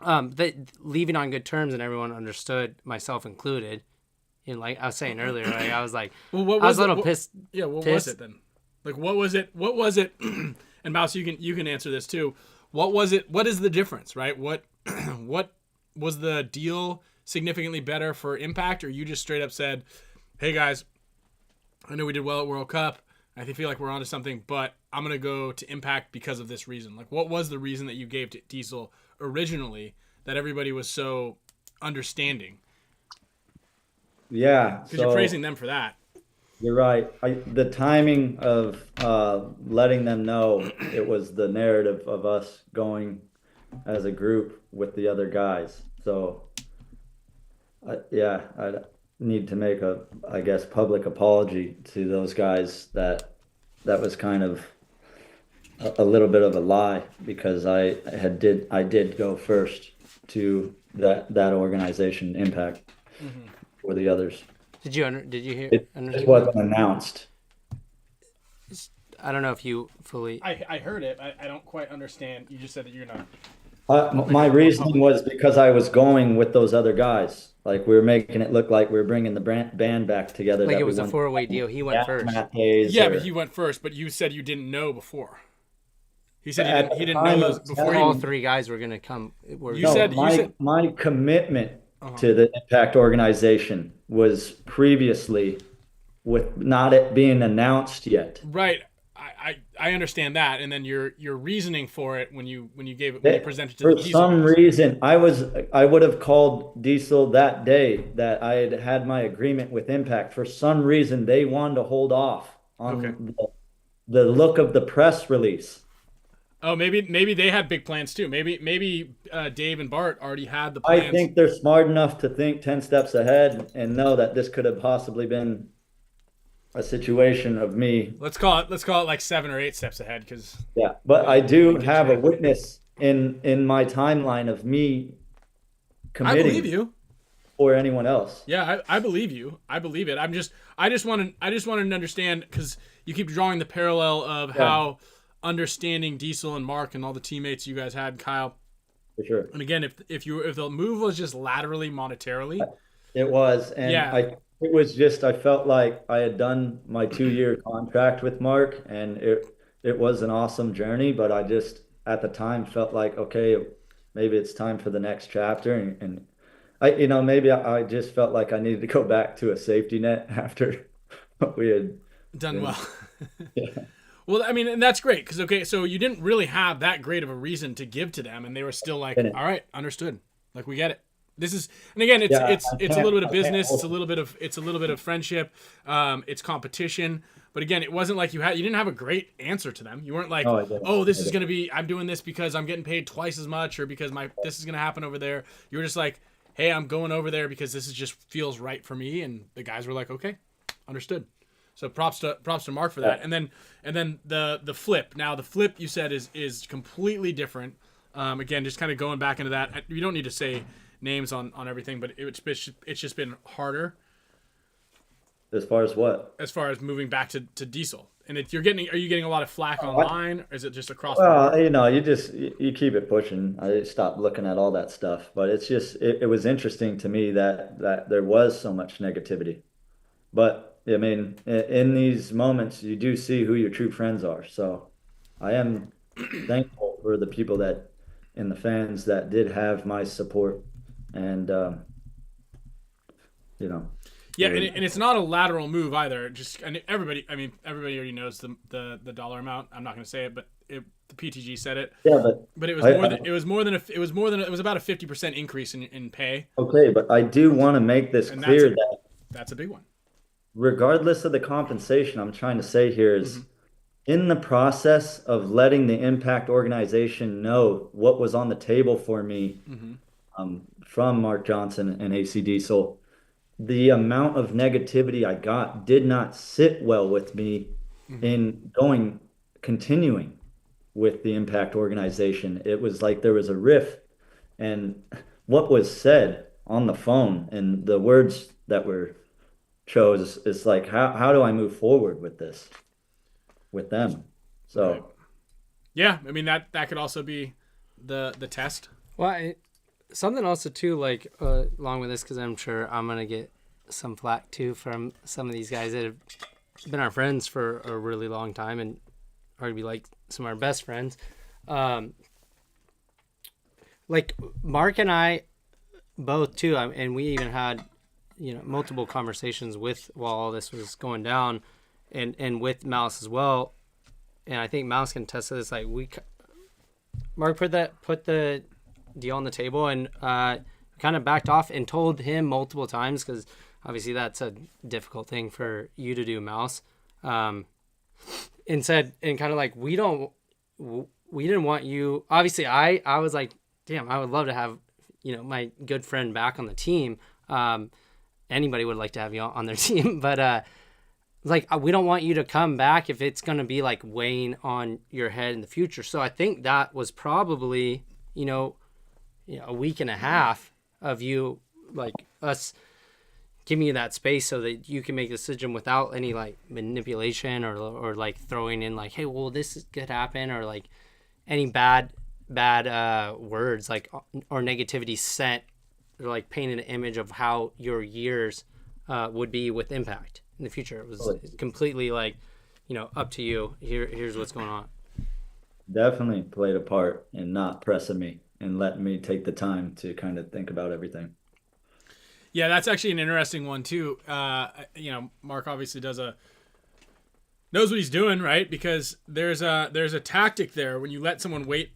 That leaving on good terms and everyone understood, myself included. And like I was saying earlier, like I was like, Well, what I was was a little it? pissed. Yeah, what was pissed. it then? Like, what was it? What was it? And Mouse, you can answer this too. What was it? What is the difference, right? What what was the deal significantly better for Impact, or you just straight up said, "Hey guys, I know we did well at World Cup. I feel like we're onto something, but I'm gonna go to Impact because of this reason." Like, what was the reason that you gave to Diesel originally that everybody was so understanding? Yeah, Because you're praising them for that. you're right. The timing of letting them know it was the narrative of us going as a group with the other guys. So, yeah, I need to make I guess, public apology to those guys that was kind of a little bit of a lie because I did go first to that organization Impact for the others. Did you hear? It just wasn't announced. I don't know if you fully. I heard it. I don't quite understand. You just said that you're not. My reasoning was because I was going with those other guys. Like we were making it look like we were bringing the band back together. Like that it was we a won- 4-way deal. He went first. Yeah, or- but he went first. But you said you didn't know before. He said At he the didn't time know of before. All He, 3 guys were gonna come. You said- my commitment to the Impact organization was previously with not it being announced yet. right. I understand that, and then your reasoning for it when you gave it when you presented to For the Diesel some guys. reason, I would have called Diesel that day that I had my agreement with Impact. For some reason, they wanted to hold off on the look of the press release. Oh, maybe they had big plans too. Maybe Dave and Bart already had the plans. I think they're smart enough to think 10 steps ahead and know that this could have possibly been a situation of me. Let's call it like 7 or 8 steps ahead, because Yeah, but I do have a witness in my timeline of me I committing believe you. or anyone else. Yeah, I believe you. I believe it. I just wanted to understand, because you keep drawing the parallel of how understanding Diesel and Mark and all the teammates you guys had, Kyle. For sure. And again, if the move was just laterally monetarily, It was, and it was just, I felt like I had done my 2-year contract with Mark, and it was an awesome journey, but I just at the time felt like, okay, maybe it's time for the next chapter, and maybe I just felt like I needed to go back to a safety net after what we had done well. Yeah. Well, I mean, and that's great, because so you didn't really have that great of a reason to give to them, and they were still like, all right, understood, like we get it. This is, and again, it's a little bit of business, it's a little bit of friendship, it's competition, but again, it wasn't like you didn't have a great answer to them. You weren't like, this is gonna be, I'm doing this because I'm getting paid twice as much, or because this is gonna happen over there. You were just like, hey, I'm going over there because this just feels right for me, and the guys were like, okay, understood. So props to Mark for that. And then the flip. Now the flip, you said, is completely different. Again, just kind of going back into that. You don't need to say names on everything, but it's just been harder. As far as what? As far as moving back to Diesel. And are you getting a lot of flack online, or is it just across Well, the board? you keep it pushing. I stopped looking at all that stuff, but it's just it was interesting to me that there was so much negativity. But I mean, in these moments, you do see who your true friends are. So I am thankful for the people and the fans that did have my support, and Yeah, and it's not a lateral move either. And everybody already knows the dollar amount. I'm not going to say it, but the PTG said it. Yeah, but it was about a 50% increase in pay. Okay, but I do want to make this clear that that's a big one. Regardless of the compensation, I'm trying to say here is in the process of letting the Impact organization know what was on the table for me from Mark Johnson and AC Diesel, the amount of negativity I got did not sit well with me in continuing with the Impact organization. It was like there was a rift, and what was said on the phone and the words that were chose is like, how do I move forward with this with them? So right. Yeah, I mean that could also be the test. Well, something also too, like along with this, because I'm sure I'm gonna get some flack too from some of these guys that have been our friends for a really long time and arguably like some of our best friends. Like Mark and I both too, and we even had, multiple conversations with while all this was going down, and with Mouse as well. And I think Mouse can attest to this. Like Mark put the deal on the table and kind of backed off and told him multiple times, because obviously that's a difficult thing for you to do, Mouse. And said, and kind of like, we didn't want you. Obviously, I was like, damn, I would love to have, my good friend back on the team. Anybody would like to have you on their team, but like, we don't want you to come back if it's going to be like weighing on your head in the future. So I think that was probably, a week and a half of you, like us giving you that space so that you can make a decision without any like manipulation or like throwing in like, hey, well, this could happen, or like any bad words like or negativity sent, or like painting an image of how your years would be with Impact in the future. It was completely like, up to you. Here's what's going on. Definitely played a part in not pressing me and letting me take the time to kind of think about everything. Yeah, that's actually an interesting one too. Mark obviously knows what he's doing, right? Because there's a tactic there when you let someone wait.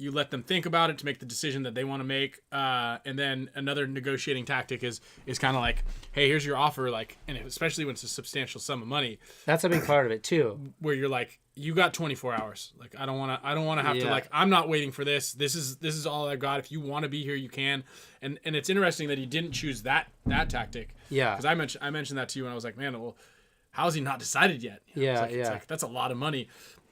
You let them think about it to make the decision that they want to make, and then another negotiating tactic is kind of like, hey, here's your offer, like, and especially when it's a substantial sum of money. That's a big part of it too. Where you're like, you got 24 hours. Like, I don't want to have to, like, I'm not waiting for this. This is all I've got. If you want to be here, you can. And it's interesting that he didn't choose that tactic. Yeah. Because I mentioned that to you, and I was like, man, well, how's he not decided yet? It's like, that's a lot of money.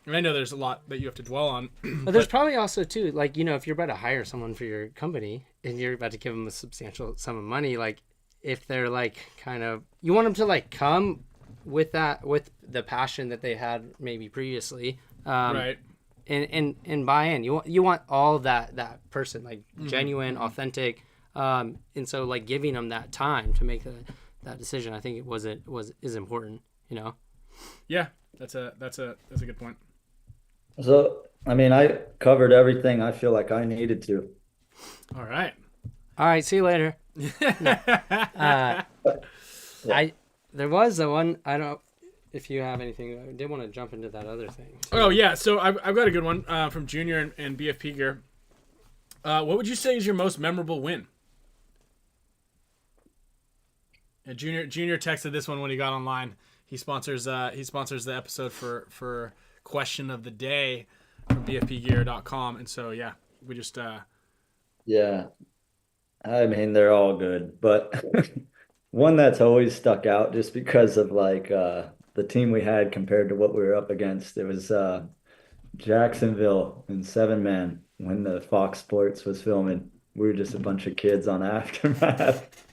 And I know there's a lot that you have to dwell on. But there's probably also, too, like, if you're about to hire someone for your company and you're about to give them a substantial sum of money, like, if they're, like, kind of, you want them to, like, come with the passion that they had maybe previously. Right. And buy in. You want all that person, like, genuine, authentic. And so, like, giving them that time to make that decision, I think is important, Yeah, that's a good point. So, I mean, I covered everything I feel like I needed to. All right. See you later. There was the one, I don't know if you have anything. I did want to jump into that other thing. Oh, yeah. So I've got a good one from Junior and BFP Gear. What would you say is your most memorable win? And Junior texted this one when he got online. He sponsors the episode for question of the day from bfpgear.com, and so yeah, we just yeah, I mean, they're all good, but one that's always stuck out just because of like the team we had compared to what we were up against. It was Jacksonville in 7-man when the Fox Sports was filming. We were just a bunch of kids on Aftermath.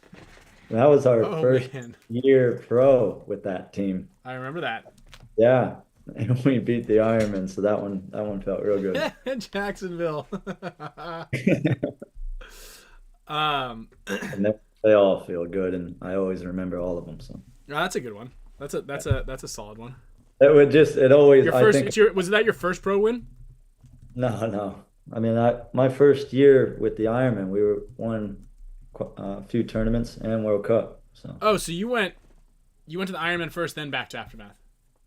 That was our first year pro with that team. I remember that. Yeah. And we beat the Ironman, so that one felt real good. Jacksonville. And they all feel good, and I always remember all of them. So that's a good one. That's a solid one. It always. Was that your first pro win? No. I mean, my first year with the Ironman, we won a few tournaments and World Cup. So. So you went to the Ironman first, then back to Aftermath.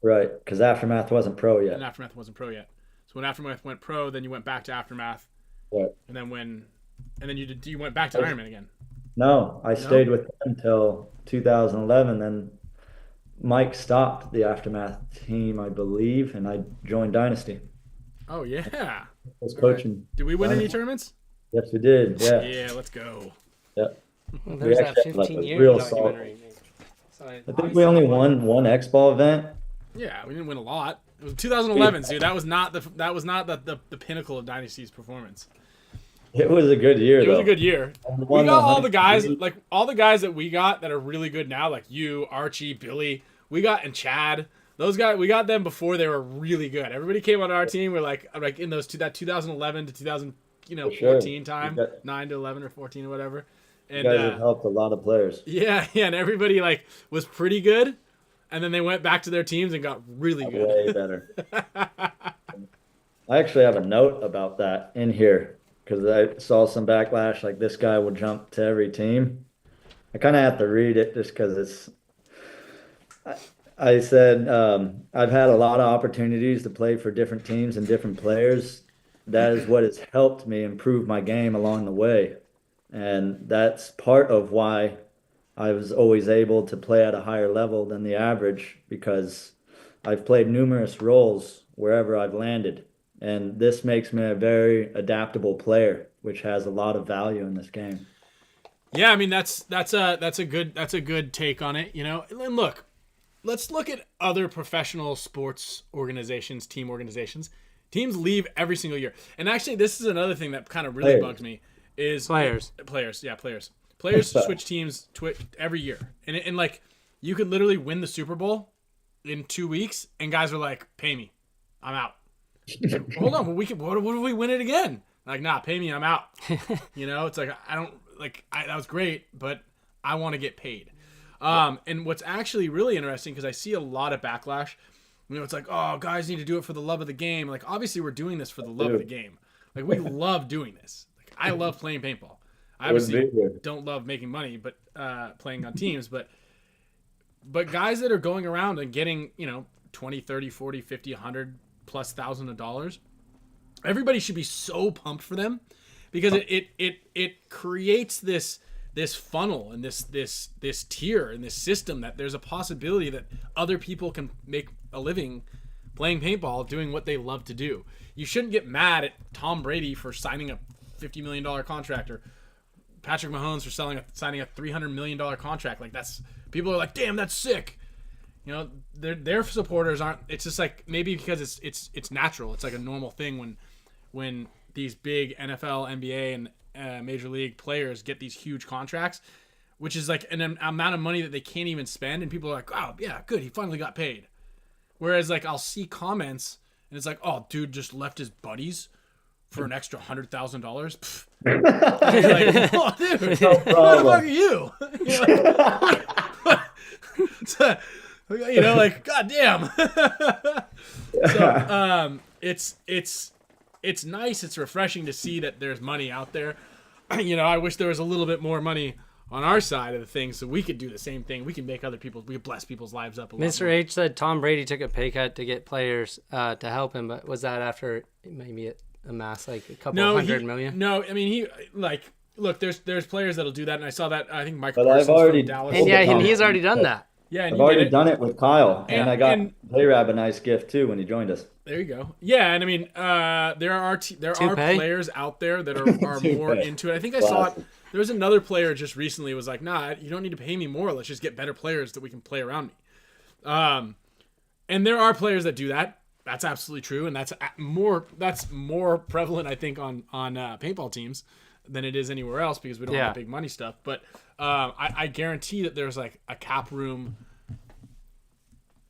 Right, because Aftermath wasn't pro yet. And Aftermath wasn't pro yet. So when Aftermath went pro, then you went back to Aftermath. Right. And then you went back to Ironman again. No, I stayed with them until 2011. Then Mike stopped the Aftermath team, I believe, and I joined Dynasty. Oh yeah. I was coaching. Right. Did we win any tournaments? Yes, we did. Yeah. Yeah, let's go. Yep. Well, there's that 15-year documentary. I think we only won one X-Ball event. Yeah, we didn't win a lot. It was 2011, dude. That was not the pinnacle of Dynasty's performance. It was a good year. It was a good year. We got all the guys that we got that are really good now, like you, Archie, Billy. We got and Chad. Those guys, we got them before they were really good. Everybody came on our team. We're like in that 2011 to 2014 time, 9 to 11 or 14 or whatever. You And guys have helped a lot of players. yeah, and everybody like was pretty good, and then they went back to their teams and got really good. Way better. I actually have a note about that in here because I saw some backlash like this guy will jump to every team. I kind of have to read it just because it's. I said I've had a lot of opportunities to play for different teams and different players. That is what has helped me improve my game along the way. And that's part of why I was always able to play at a higher level than the average because I've played numerous roles wherever I've landed. And this makes me a very adaptable player, which has a lot of value in this game. Yeah, I mean that's a good take on it, you know. And look, let's look at other professional sports organizations, team organizations. Teams leave every single year. And actually, this is another thing that kind of really bugs me is Players. Players switch teams every year. And like, you could literally win the Super Bowl in 2 weeks, and guys are like, pay me. I'm out. Like, hold on, what if we win it again? Like, nah, pay me, I'm out. You know, it's like, that was great, but I want to get paid. And what's actually really interesting, because I see a lot of backlash, you know, it's like, oh, guys need to do it for the love of the game. Like, obviously we're doing this for the love of the game. Like, we love doing this. Like, I love playing paintball. I obviously don't love making money, but playing on teams, but guys that are going around and getting, you know, 20, 30, 40, 50, 100 plus thousand of dollars, everybody should be so pumped for them because it creates this funnel and this tier and this system that there's a possibility that other people can make a living playing paintball doing what they love to do. You shouldn't get mad at Tom Brady for signing a $50 million contract or Patrick Mahomes for signing a $300 million contract. Like, that's, people are like, damn, that's sick. You know, their supporters aren't. It's just like, maybe because it's natural. It's like a normal thing when these big NFL, NBA, and Major League players get these huge contracts, which is like an amount of money that they can't even spend, and people are like, oh yeah, good, he finally got paid. Whereas like, I'll see comments and it's like, oh, dude just left his buddies for an extra $100,000. Like, oh, dude, who the fuck are you? So, you know, like, goddamn. So, it's nice. It's refreshing to see that there's money out there. You know, I wish there was a little bit more money on our side of the thing so we could do the same thing. We can make we can bless people's lives up a lot. Mr. H said Tom Brady took a pay cut to get players to help him, but was that after maybe it amassed like a couple hundred million? No, I mean, he, like, look, there's players that'll do that, and I saw that, I think Mike But Parsons I've already from Dallas. And yeah, and he's already done that. Yeah, and I've already done it with Kyle, and I got and J-Rab a nice gift too when he joined us. There you go. Yeah, and I mean, there are players out there that are more into it. I think I saw it. There was another player just recently was like, nah, you don't need to pay me more. Let's just get better players that we can play around me. And there are players that do that. That's absolutely true, and that's more prevalent, I think, on paintball teams than it is anywhere else because we don't have big money stuff. But I guarantee that there's like a cap room,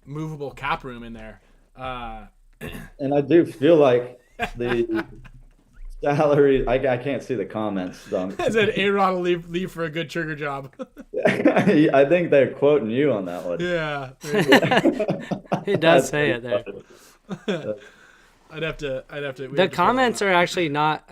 movable cap room in there. And I do feel like the salary. I can't see the comments. I said A-Rod will leave for a good trigger job. I think they're quoting you on that one. Yeah, He does say it there. I'd have to. The comments are actually not.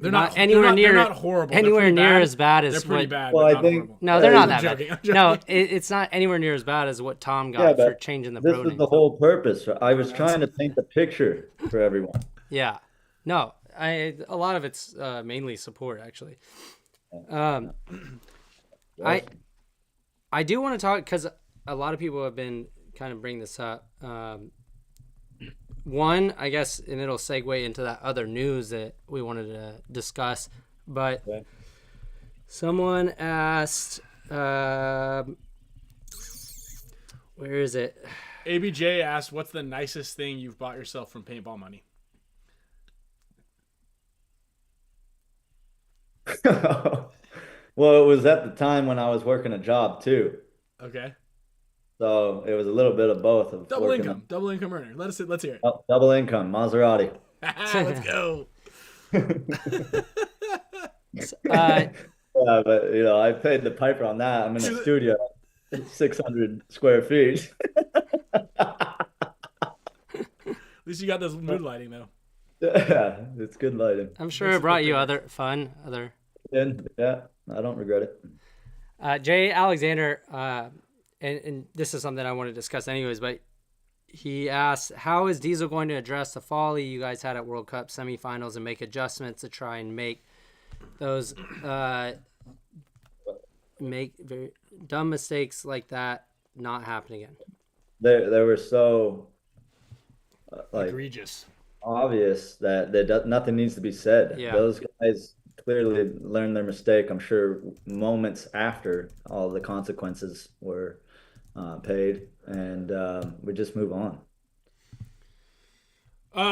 They're not anywhere near. They're not horrible. Anywhere near as bad as. They're pretty bad. Well, I think. horrible. No, they're not that joking, bad. No, it's not anywhere near as bad as what Tom got for changing the This pro is the whole purpose. I was trying to paint the picture for everyone. Yeah. No, a lot of it's mainly support actually. I do want to talk because a lot of people have been kind of bringing this up. One, I guess, and it'll segue into that other news that we wanted to discuss. But someone asked, where is it? ABJ asked, "What's the nicest thing you've bought yourself from paintball money?" Well, it was at the time when I was working a job too. Okay. So it was a little bit of both. Of double income earner. Let's hear it. Double income, Maserati. Let's go. Yeah, but I paid the piper on that. I'm in a studio, 600 square feet. At least you got those mood lighting though. Yeah, it's good lighting. I'm sure it brought you other fun, Yeah, I don't regret it. Jay Alexander, and this is something I want to discuss anyways, but he asks, how is Diesel going to address the folly you guys had at World Cup semifinals and make adjustments to try and make those make very dumb mistakes like that not happen again? They were so egregious, obvious that nothing needs to be said. Yeah. Those guys clearly learned their mistake. I'm sure moments after all the consequences were paid, and we just move on.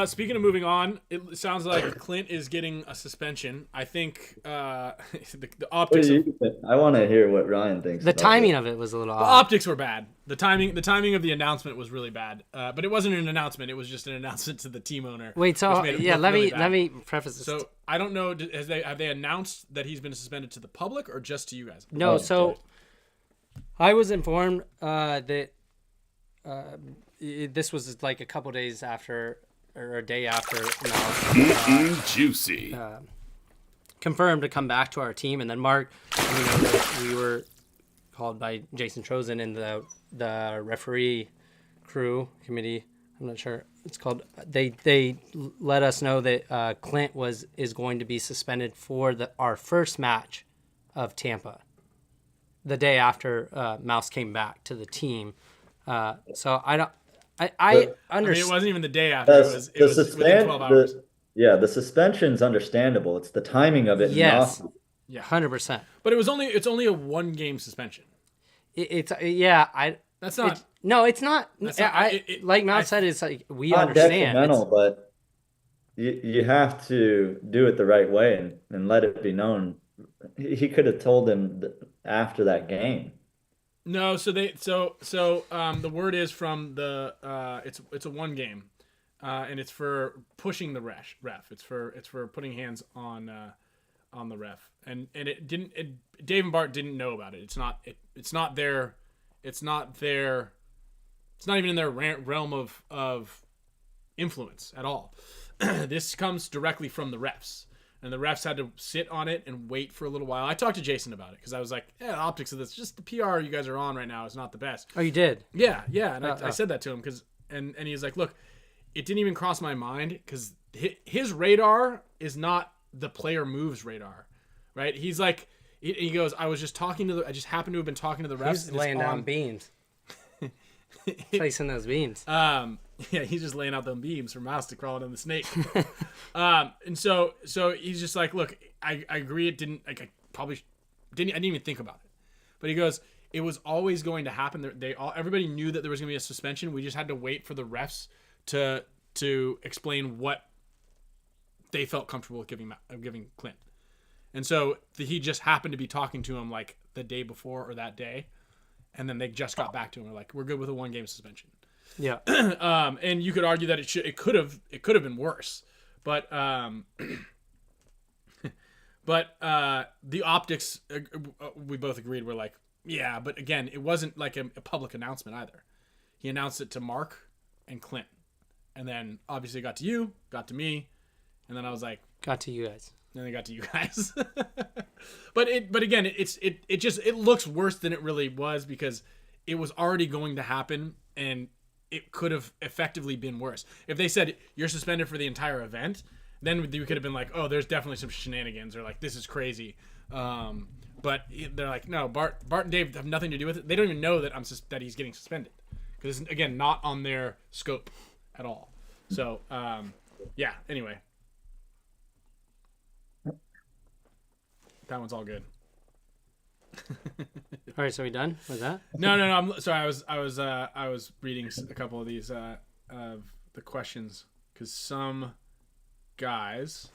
Speaking of moving on, it sounds like Clint is getting a suspension. I think the optics. I want to hear what Ryan thinks. The timing of it was a little odd. The optics were bad. The timing of the announcement was really bad. But it wasn't an announcement. It was just an announcement to the team owner. Wait, so let me preface this. So I don't know. Have they announced that he's been suspended to the public or just to you guys? No. So I was informed that this was like a couple days after. Or a day after juicy confirmed to come back to our team, and then Mark, we were called by Jason Trozen in the referee crew committee. I'm not sure it's called. They let us know that Clint is going to be suspended for our first match of Tampa, the day after Mouse came back to the team. So I don't. I understand. It wasn't even the day after. It was within 12 hours. The suspension's understandable. It's the timing of it. Yes. Yeah, 100%. But it's only a 1-game suspension. That's not. It's not. Like Mouse said, it's like we not understand. Detrimental, but you have to do it the right way and let it be known. He could have told him after that game. No, so the word is from the it's a 1 game, and it's for pushing the ref. It's for putting hands on the ref, and Dave and Bart didn't know about it. It's not even in their realm of influence at all. This comes directly from the refs. And the refs had to sit on it and wait for a little while. I talked to Jason about it because I was like, the optics of this, just the PR you guys are on right now is not the best. Oh, you did? Yeah. And I said that to him and he was like, look, it didn't even cross my mind because his radar is not the player moves radar, right? He's like, he goes, I just happened to have been talking to the refs. He's laying down beams. Placing those beams. Yeah, he's just laying out them beams for Mouse to crawl in the snake. And so he's just like, look, I agree. It didn't, like, I didn't even think about it. But he goes, it was always going to happen. Everybody knew that there was going to be a suspension. We just had to wait for the refs to explain what they felt comfortable with giving Clint. And so he just happened to be talking to him like the day before or that day. And then they just got back to him. They're like, we're good with a 1-game suspension. Yeah. And you could argue that it could have been worse, but the optics, we both agreed were like, yeah, but again, it wasn't like a public announcement either. He announced it to Mark and Clint, and then obviously it got to you, got to me, and then I was like, got to you guys. And then it got to you guys. but again, it looks worse than it really was because it was already going to happen and it could have effectively been worse. If they said you're suspended for the entire event, then you could have been like, oh, there's definitely some shenanigans or like, this is crazy. But they're like, no, Bart and Dave have nothing to do with it. They don't even know that that he's getting suspended because it's, again, not on their scope at all. So, yeah, anyway. That one's all good. All right, so we done with that? No. I'm sorry. I was reading a couple of these of the questions because some guys.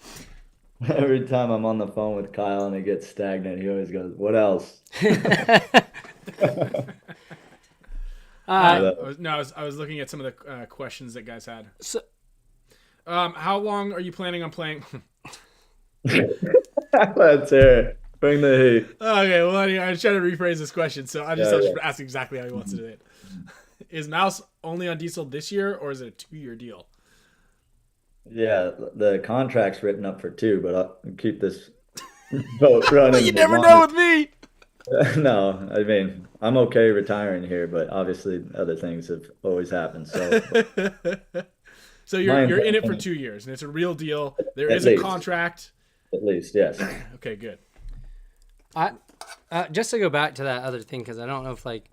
Every time I'm on the phone with Kyle and it gets stagnant, he always goes, "What else?" I was looking at some of the questions that guys had. So, how long are you planning on playing? Let's hear it. Bring the heat. Okay, well, anyway, I was trying to rephrase this question, so I just Yeah, have yeah. to ask exactly how he wants to do it. Is Mouse only on diesel this year, or is it a 2-year deal? Yeah, the contract's written up for 2, but I'll keep this boat running You as never long know as. with me. No, I mean, I'm okay retiring here, but obviously other things have always happened. So So my you're in it for intention, 2 years, and it's a real deal. There at is a least, contract. at least, yes. Okay, good. I just to go back to that other thing, because I don't know if like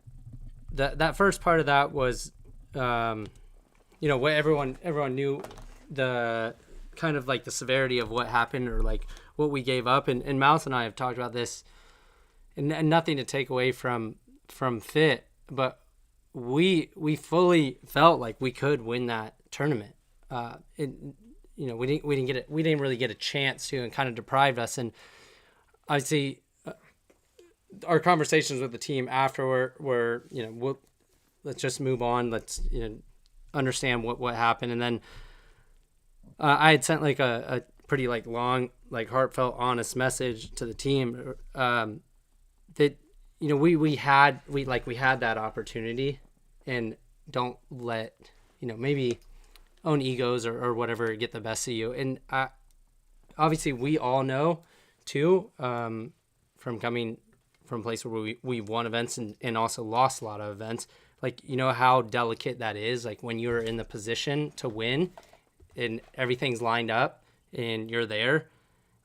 that first part of that was, what everyone knew, the kind of like the severity of what happened, or like what we gave up, and Mouse and I have talked about this, and nothing to take away from Fit, but we fully felt like we could win that tournament. We didn't really get a chance to, and kind of deprived us. And I see our conversations with the team afterward were, let's just move on. Let's understand what happened. And then I had sent like a pretty like long, like heartfelt, honest message to the team, that we had that opportunity, and don't let maybe own egos or whatever get the best of you. And obviously we all know too, from coming from a place where we won events and also lost a lot of events, like how delicate that is, like when you're in the position to win and everything's lined up and you're there,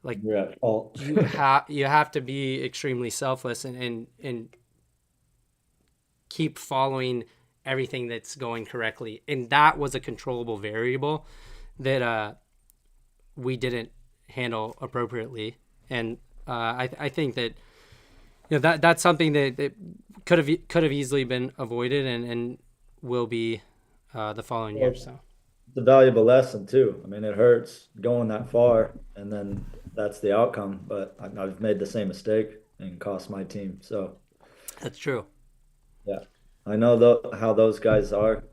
like You're at fault. you have to be extremely selfless and keep following everything that's going correctly. And that was a controllable variable that we didn't handle appropriately. And I think that that's something that could have easily been avoided, and will be the following year. So It's a valuable lesson too. I mean, it hurts going that far, and then that's the outcome. But I've made the same mistake and cost my team. So that's true. yeah, I know how those guys are,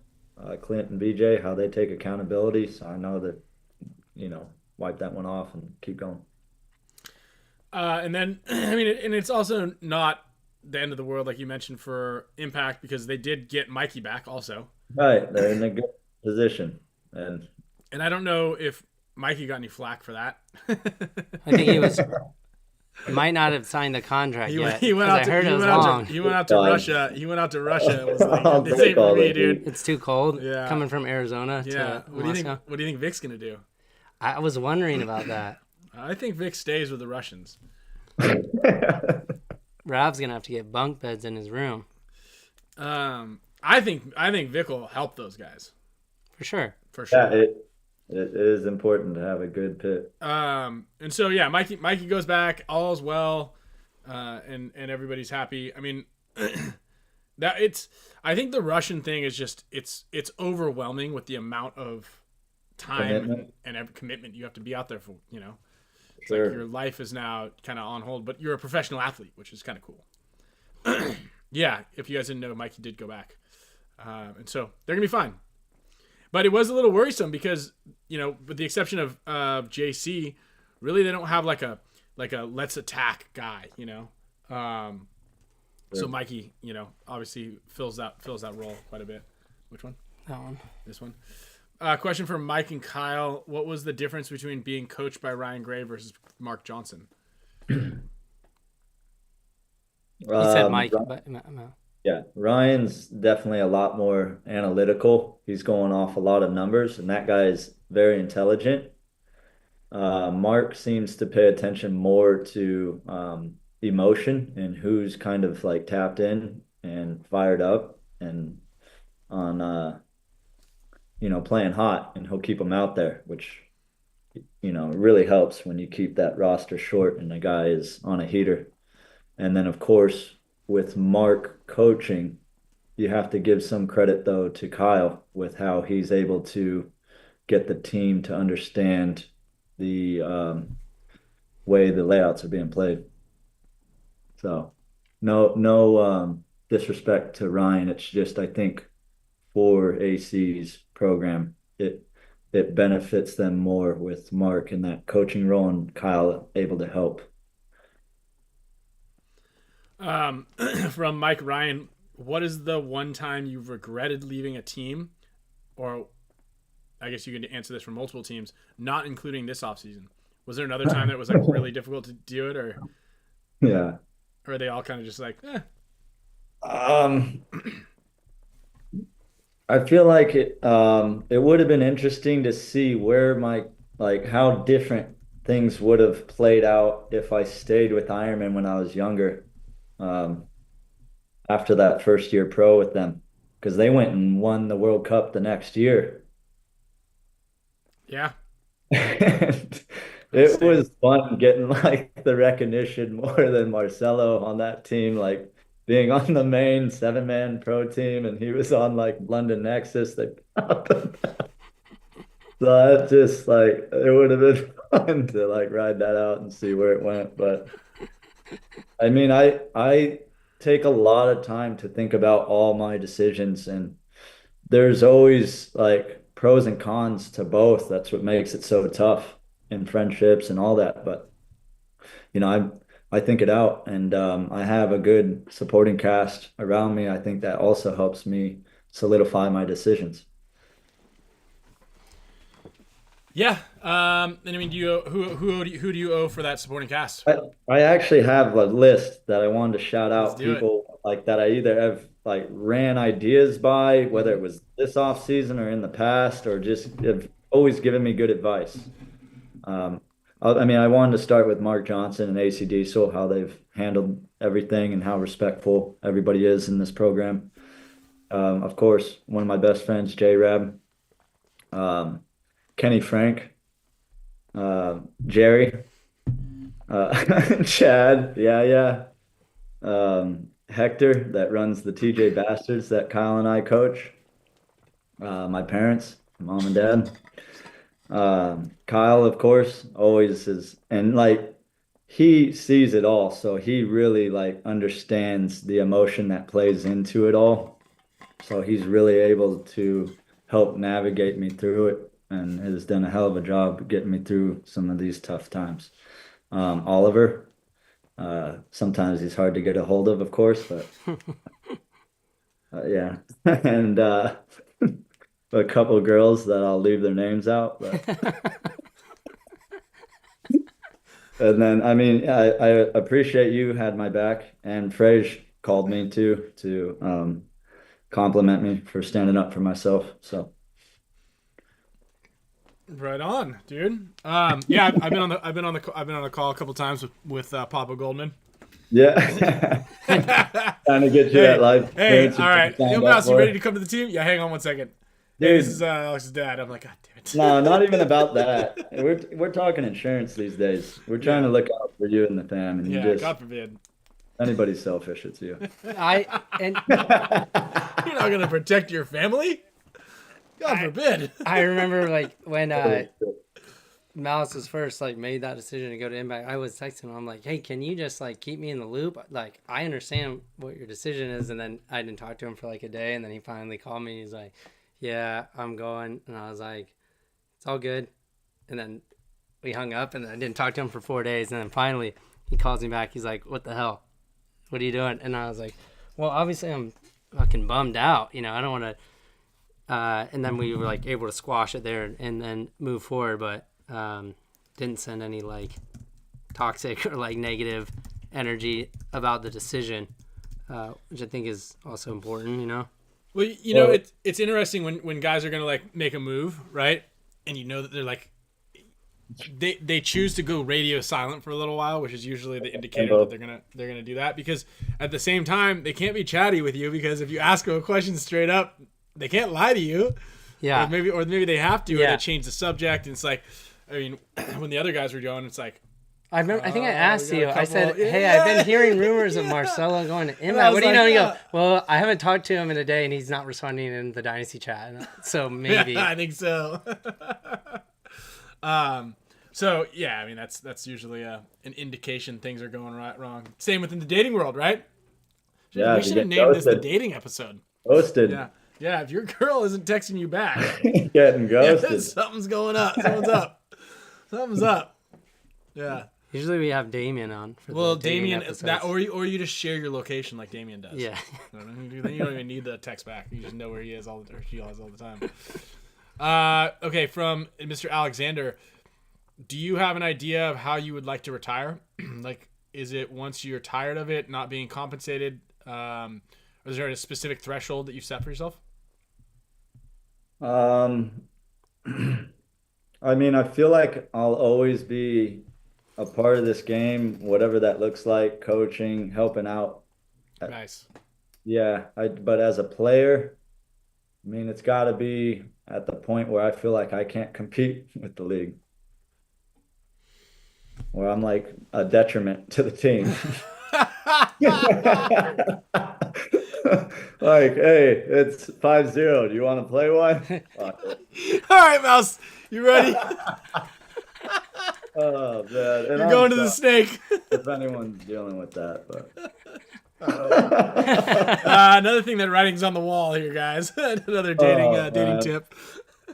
Clint and BJ, how they take accountability. So I know that, wipe that one off and keep going. And then, I mean, and it's also not the end of the world, like you mentioned, for Impact, because they did get Mikey back also. Right, they're in a good position, and I don't know if Mikey got any flack for that. I think he might not have signed the contract yet. He went out to Russia. He went out to Russia and was like, "This ain't for me, dude. It's too cold." Yeah. Coming from Arizona to Moscow. What do you think Vic's gonna do? I was wondering about that. I think Vic stays with the Russians. Rob's gonna have to get bunk beds in his room. I think Vic will help those guys For sure. Yeah, it is important to have a good pit. And so yeah, Mikey goes back, all's well, and everybody's happy. I mean, I think the Russian thing is just it's overwhelming with the amount of time and commitment you have to be out there for. It's Sure. like your life is now kind of on hold, but you're a professional athlete, which is kind of cool. Yeah, if you guys didn't know, Mikey did go back, and so they're gonna be fine. But it was a little worrisome because, with the exception of JC, really they don't have like a let's attack guy, So Mikey, obviously fills that role quite a bit. Which one? That one. This one. Question from Mike and Kyle: what was the difference between being coached by Ryan Gray versus Mark Johnson? He said Mike, but no. Yeah, Ryan's definitely a lot more analytical. He's going off a lot of numbers, and that guy is very intelligent. Mark seems to pay attention more to emotion and who's kind of like tapped in and fired up and on playing hot, and he'll keep them out there, which really helps when you keep that roster short and the guy is on a heater. And then of course with Mark coaching, you have to give some credit though to Kyle with how he's able to get the team to understand the way the layouts are being played. So no disrespect to Ryan. It's just, I think for AC's program, it benefits them more with Mark in that coaching role and Kyle able to help. From Mike Ryan, what is the one time you've regretted leaving a team, or I guess you can answer this from multiple teams, not including this offseason? Was there another time that was like really difficult to do it, or Yeah. or are they all kind of just like, eh? I feel like it would have been interesting to see where how different things would have played out if I stayed with Ironman when I was younger. Um, After that first year pro with them, because they went and won the World Cup the next year. Yeah. And it was fun getting like the recognition more than Marcelo on that team, like being on the main 7-man pro team, and he was on like London Nexus. So that just like it would have been fun to like ride that out and see where it went. But I mean, I take a lot of time to think about all my decisions, and there's always like pros and cons to both. That's what makes it so tough in friendships and all that. But I think it out, and I have a good supporting cast around me. I think that also helps me solidify my decisions. Yeah. And I mean, who do you owe for that supporting cast? I actually have a list that I wanted to shout out do it. people like that I either have like ran ideas by, whether it was this off season or in the past, or just have always given me good advice. I mean, I wanted to start with Mark Johnson and AC Diesel, how they've handled everything and how respectful everybody is in this program. Of course, one of my best friends, J-Rab, Kenny Frank, Jerry, Chad, yeah. Hector, that runs the TJ Bastards that Kyle and I coach. My parents, mom and dad. Kyle, of course, always is, and like he sees it all, so he really like understands the emotion that plays into it all. So he's really able to help navigate me through it, and has done a hell of a job getting me through some of these tough times. Oliver, sometimes he's hard to get a hold of course, but yeah. And a couple of girls that I'll leave their names out, but and then I mean I appreciate you had my back, and FRAIGE called me too to compliment me for standing up for myself. So right on, dude. Yeah, I've been on the call a couple times with Papa Goldman. yeah. Trying to get you that live. Hey, all right. Yo, Mouse, you ready to come to the team? Yeah, hang on one second. Dude. Hey, this is Alex's dad. I'm like, God damn it. No, not even about that. We're talking insurance these days. We're trying to look out for you and the fam, and Yeah, God forbid. Anybody's selfish, it's you. You're not gonna protect your family? God forbid. I remember like when Malice was first like made that decision to go to Impact, I was texting him. I'm like, hey, can you just like keep me in the loop? Like, I understand what your decision is. And then I didn't talk to him for like a day, and then he finally called me. He's like, yeah, I'm going. And I was like, it's all good. And then we hung up, and I didn't talk to him for 4 days. And then finally he calls me back. He's like, what the hell? What are you doing? And I was like, well, obviously I'm fucking bummed out. You know, I don't want to. And then we were like able to squash it there and then move forward, but didn't send any like toxic or like negative energy about the decision, which I think is also important, you know? Well, you know, it's interesting when guys are going to like make a move, right? And you know that they're like, they choose to go radio silent for a little while, which is usually the indicator that they're gonna do that, because at the same time they can't be chatty with you, because if you ask them a question straight up, they can't lie to you. Yeah. Or maybe they have to, or they change the subject. And it's like, I mean, when the other guys were going, it's like, I think I asked you. I said, "Hey, I've been hearing rumors of Marcelo going to Impact. What do you know?" You go, "Well, I haven't talked to him in a day, and he's not responding in the Dynasty chat. So maybe." I think so. So yeah, I mean that's usually an indication things are going wrong. Same within the dating world, right? Yeah, we should have named this the dating episode. Ghosted. Yeah. If your girl isn't texting you back, getting ghosted. Something's going up. Something's up. Yeah. Usually we have Damien on. For Well, the dating Damien, episodes. or you just share your location like Damien does. Yeah. Then you don't even need the text back. You just know where he is or she is all the time. Okay, from Mr. Alexander, do you have an idea of how you would like to retire? Like, is it once you're tired of it not being compensated? Or is there a specific threshold that you set for yourself? I mean, I feel like I'll always be a part of this game, whatever that looks like, coaching, helping out. Nice. Yeah, but as a player, I mean, it's got to be at the point where I feel like I can't compete with the league, where I'm like a detriment to the team. Like, hey, it's 5-0. Do you want to play one? Fuck it. All right, Mouse. You ready? Oh, man. And You're I'm going to the sorry snake. if anyone's dealing with that, but Another thing that writing's on the wall here, guys. Another dating man. tip.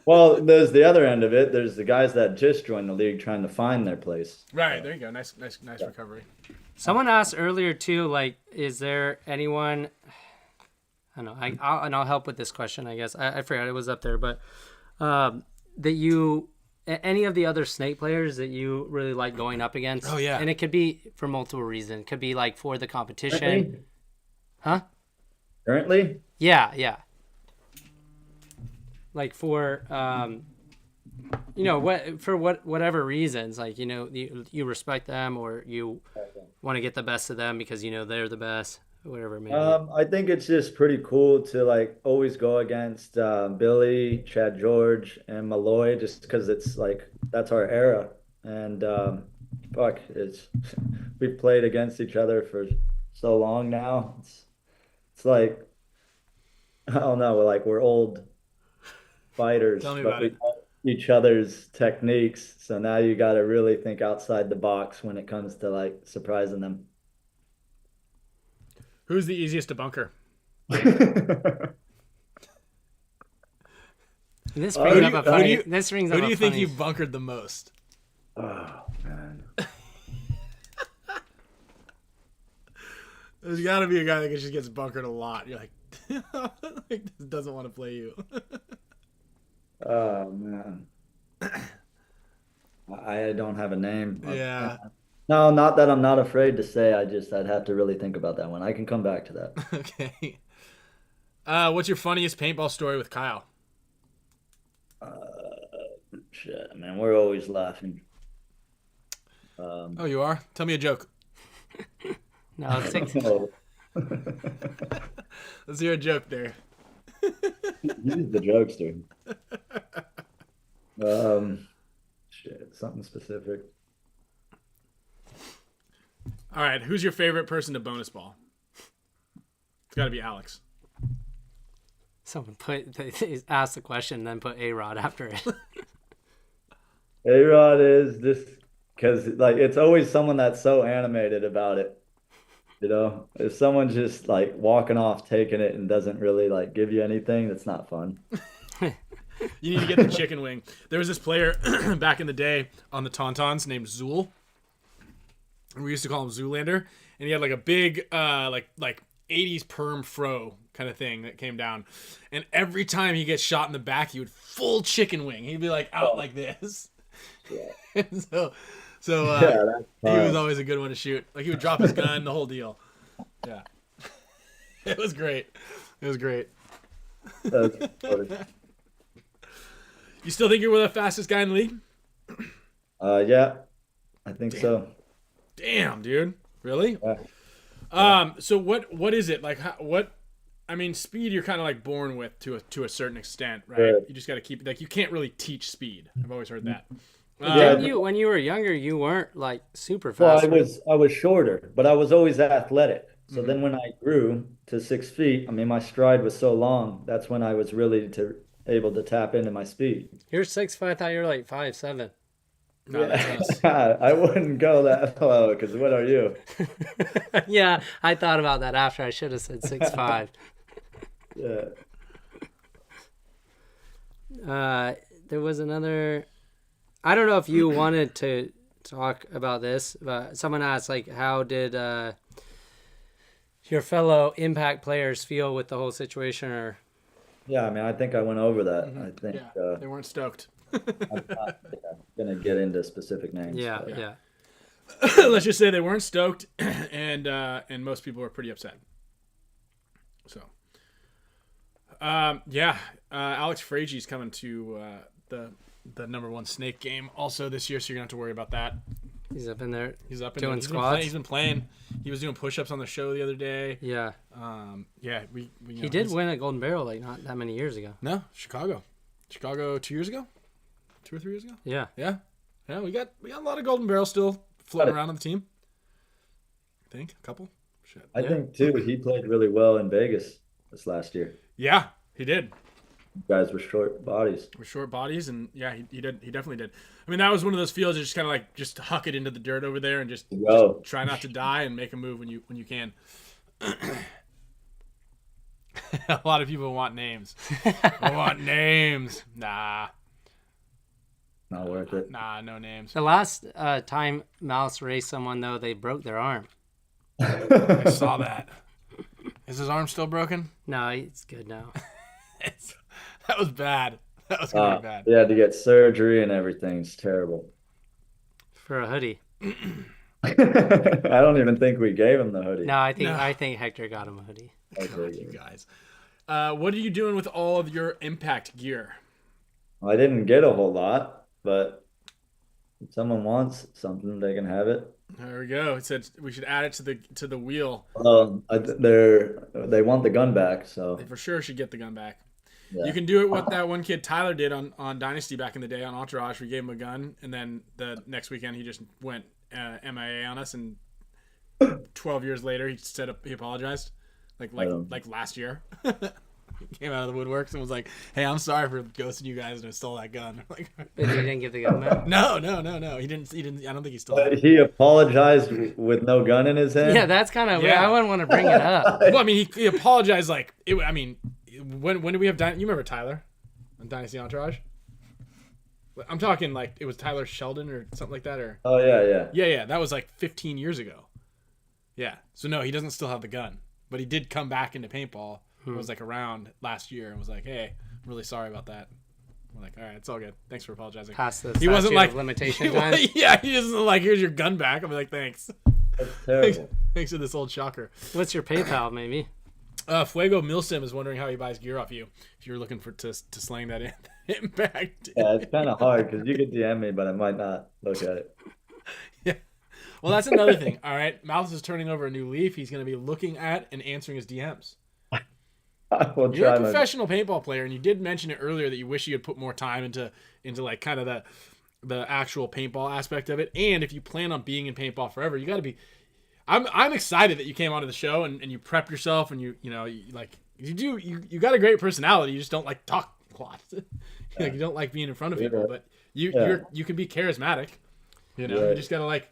well, there's the other end of it. There's the guys that just joined the league trying to find their place. Right, there you go. Nice recovery. Someone asked earlier too, like, is there anyone? I don't know. I'll help with this question. I guess I forgot it was up there, but that you, any of the other Snake players that you really like going up against? Oh yeah, and it could be for multiple reasons. It could be like for the competition. Currently? Huh? Currently? Yeah. Like for whatever reasons, like, you respect them or you want to get the best of them because they're the best, whatever it may be. I think it's just pretty cool to like always go against Billy, Chad George, and Malloy, just because it's like that's our era, and we've played against each other for so long now. It's like I don't know, we're old fighters, Tell me but about we it. know each other's techniques. So now you got to really think outside the box when it comes to like surprising them. Who's the easiest to bunker? This brings up a funny. Who do you think you've bunkered the most? Oh man. There's got to be a guy that just gets bunkered a lot. You're like, like this doesn't want to play you. Oh man. I don't have a name. Yeah. No, not that I'm not afraid to say. I'd have to really think about that one. I can come back to that. Okay. What's your funniest paintball story with Kyle? Shit, man, we're always laughing. Oh, you are? Tell me a joke. No, it's like, Oh, Let's hear a joke there. he's the jokester. Shit, something specific. All right, who's your favorite person to bonus ball? It's got to be Alex. someone asked the question and then put A-Rod after it. A-Rod is this because like it's always someone that's so animated about it. If someone's just like walking off, taking it, and doesn't really like give you anything, that's not fun. You need to get the chicken wing. There was this player back in the day on the Tauntauns named Zool. We used to call him Zoolander, and he had like a big like 80s perm fro kind of thing that came down. And every time he gets shot in the back, he would full chicken wing. He'd be like out like this. Yeah. And so he was always a good one to shoot. Like he would drop his gun, the whole deal. Yeah. It was great. That's funny. You still think you're the fastest guy in the league? Yeah, I think so. Damn, dude. Really? Yeah. So what is it like? I mean, speed you're kind of like born with to a certain extent, right? Right. You just got to keep like you can't really teach speed. I've always heard that. When you were younger, you weren't like super Well, fast. I was shorter, but I was always athletic. So then when I grew to 6 feet, I mean, my stride was so long. That's when I was really able to tap into my speed. You're 6'5", I thought you were like 5'7". No, that's us. I wouldn't go that low because what are you? Yeah, I thought about that after. I should have said 6'5". Yeah. There was another. I don't know if you wanted to talk about this. Someone asked, like, how did your fellow Impact players feel with the whole situation? Or Yeah, I mean, I think I went over that. I think Yeah, they weren't stoked. I'm not gonna get into specific names. yeah, but- yeah. Let's just say they weren't stoked, and most people were pretty upset. So, Alex FRAIGE's coming to the #1 snake game also this year, so you're gonna have to worry about that. He's up in there. He's up in doing there. squats. He's been playing. He was doing push-ups on the show the other day. Yeah. We He did win a Golden Barrel like not that many years ago. No, Chicago 2 years ago, 2 or 3 years ago. Yeah. Yeah. We got a lot of Golden Barrels still floating around on the team. I think a couple. Shit. I think too, he played really well in Vegas this last year. Yeah, he did. You guys were short bodies. With short bodies, and yeah, he did. He definitely did. I mean, that was one of those fields you just kind of like just huck it into the dirt over there and just try not to die and make a move when you can. A lot of people want names. Nah, Not worth it. nah, no names. The last time Mouse raced someone, though, they broke their arm. I saw that. Is his arm still broken? No, it's good now. That was bad. That was gonna be bad. He had to get surgery and everything. It's terrible. For a hoodie. I don't even think we gave him the hoodie. No, I think Hector got him a hoodie. God, you guys. What are you doing with all of your Impact gear? I didn't get a whole lot, but if someone wants something, they can have it. There we go. It said we should add it to the wheel. They want the gun back, so They for sure should get the gun back. yeah. You can do it what that one kid Tyler did on Dynasty back in the day on Entourage. We gave him a gun, and then the next weekend he just went MIA on us, and 12 years later he apologized, like last year. He came out of the woodworks and was like, "Hey, I'm sorry for ghosting you guys and I stole that gun." Like, But he didn't get the gun back? no. He didn't. I don't think he stole it. He apologized with no gun in his hand. Yeah, that's kind of weird. Yeah. I wouldn't want to bring it up. Well, I mean, he apologized like it. I mean, when did we have you remember Tyler on Dynasty Entourage? I'm talking like it was Tyler Sheldon or something like that, or Oh yeah. yeah, that was like 15 years ago. Yeah, so no, he doesn't still have the gun, but he did come back into paintball. It was like around last year and was like, "Hey, I'm really sorry about that." We're like, "All right, it's all good. Thanks for apologizing." Past the He wasn't statute like of limitation time. Yeah, he isn't like, "Here's your gun back." I'm like, "Thanks, That's terrible. thanks for this old shocker." What's your PayPal, maybe? Fuego Milsim is wondering how he buys gear off you. If you're looking to slang that Impact. Yeah, it's kind of hard because you could DM me, but I might not look at it. Yeah. Well, that's another thing. All right, Mouse is turning over a new leaf. He's going to be looking at and answering his DMs. I will You're try a my professional paintball player, and you did mention it earlier that you wish you had put more time into like kind of the actual paintball aspect of it. And if you plan on being in paintball forever, you got to be. I'm excited that you came onto the show and you prep yourself and you got a great personality. You just don't like talk a lot. Like you don't like being in front of people, but you can be charismatic. You know, you just gotta like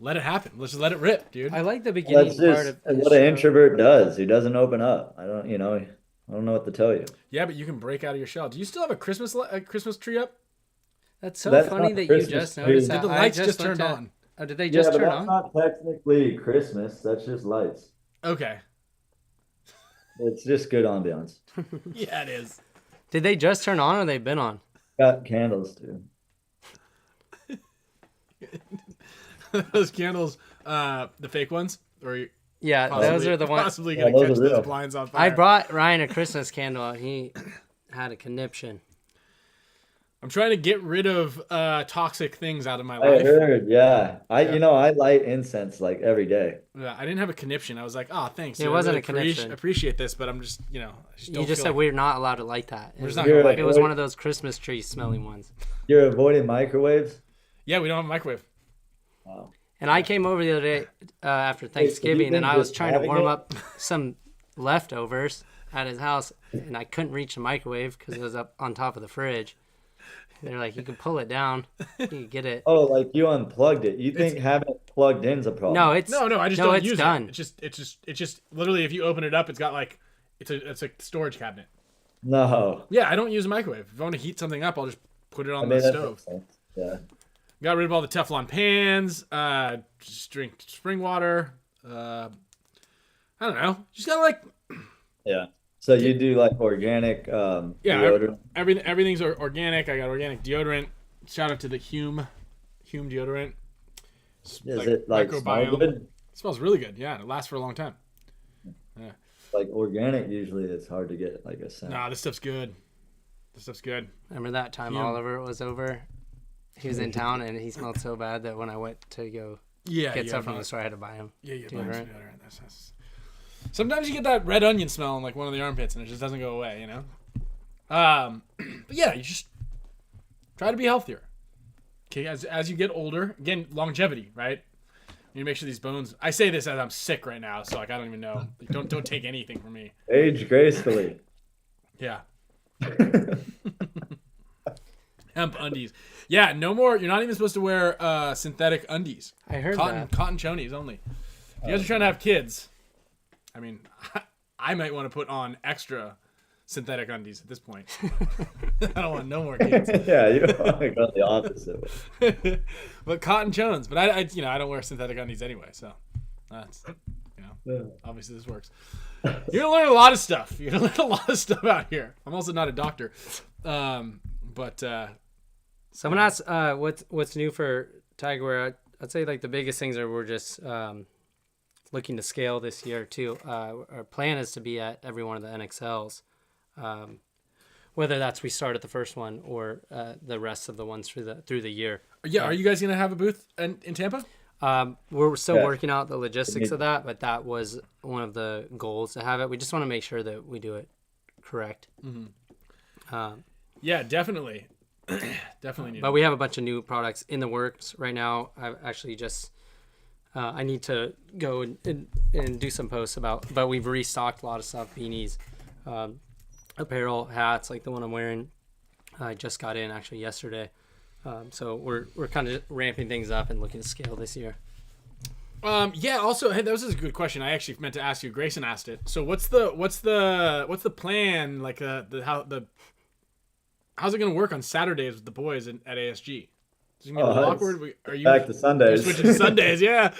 let it happen. Let's just let it rip, dude. I like the beginning That's part just of what an introvert does. He doesn't open up. I don't know what to tell you. Yeah, but you can break out of your shell. Do you still have a Christmas tree up? That's so That's funny not that you Christmas just tree. noticed Did that. the I lights just looked turned at- on? Oh, did they just turn that's on? not technically Christmas. That's just lights. Okay. It's just good ambiance. Yeah, it is. Did they just turn on or they've been on? Got candles too. Those candles, the fake ones, or Yeah, possibly, those are the ones. possibly gonna those catch are those real. blinds on fire. I brought Ryan a Christmas candle and he had a conniption. I'm trying to get rid of toxic things out of my I life. heard, yeah. I light incense like every day. Yeah, I didn't have a conniption. I was like, oh, thanks. It dude. I wasn't really a conniption. Appreciate this, but I'm just, I just don't You just feel said like- we're not allowed to light that. We're just It not was, gonna like- it was one of those Christmas tree smelling ones. You're avoiding microwaves? Yeah, we don't have a microwave. Wow. And I came over the other day after Thanksgiving been and I was just trying to having warm it? up some leftovers at his house and I couldn't reach the microwave because it was up on top of the fridge. They're like, you can pull it down, you can get it. Oh, like you unplugged it. You think having it plugged in is a problem? No, it's No, I just no, don't it's use done. it. It's just literally if you open it up, it's got like it's a storage cabinet. No. Yeah, I don't use a microwave. If I want to heat something up, I'll just put it on I mean, the that stove. makes sense. Yeah. Got rid of all the Teflon pans. Just drink spring water. I don't know. Just gotta like. Yeah. So you do like organic deodorant? Everything's organic. I got organic deodorant. Shout out to the Hume deodorant. Is it like smell good? It smells really good. Yeah, it lasts for a long time. Yeah. Like organic, usually it's hard to get like a scent. Nah, this stuff's good. Remember that time Oliver was over? He was in town and he smelled so bad that when I went to go get stuff from the store, I had to buy him. Yeah, deodorant. Sometimes you get that red onion smell in like one of the armpits and it just doesn't go away, you know? But yeah, you just try to be healthier. Okay, as you get older, again, longevity, right? You need to make sure these bones. I say this as I'm sick right now, so like I don't even know. Like, don't take anything from me. Age gracefully. Yeah. Hemp undies. Yeah, no more. You're not even supposed to wear synthetic undies. I heard that. Cotton chonies only. If you guys are trying to have kids, I mean, I might want to put on extra synthetic undies at this point. I don't want no more kids. Yeah, you want to go the opposite way. But cotton chones. But I don't wear synthetic undies anyway, so that's obviously this works. You're gonna learn a lot of stuff. You're gonna learn a lot of stuff out here. I'm also not a doctor, but someone asked what's new for Tigerwear. I'd say like the biggest things are we're just looking to scale this year too. Our plan is to be at every one of the NXLs. Whether that's we start at the first one or the rest of the ones through the year. Yeah, are you guys gonna have a booth in Tampa? We're still working out the logistics of that, but that was one of the goals to have it. We just want to make sure that we do it correct. Mm-hmm. Yeah, definitely, definitely. But we have a bunch of new products in the works right now. I've actually just I need to go and do some posts about, but we've restocked a lot of stuff, beanies. Apparel, hats like the one I'm wearing. I just got in actually yesterday, so we're kind of ramping things up and looking to scale this year. Yeah. Also, hey, that was a good question. I actually meant to ask you. Grayson asked it. So what's the plan? Like how's it gonna work on Saturdays with the boys at ASG? Is it gonna be a little awkward? Are you back to Sundays? Switching to Sundays, yeah.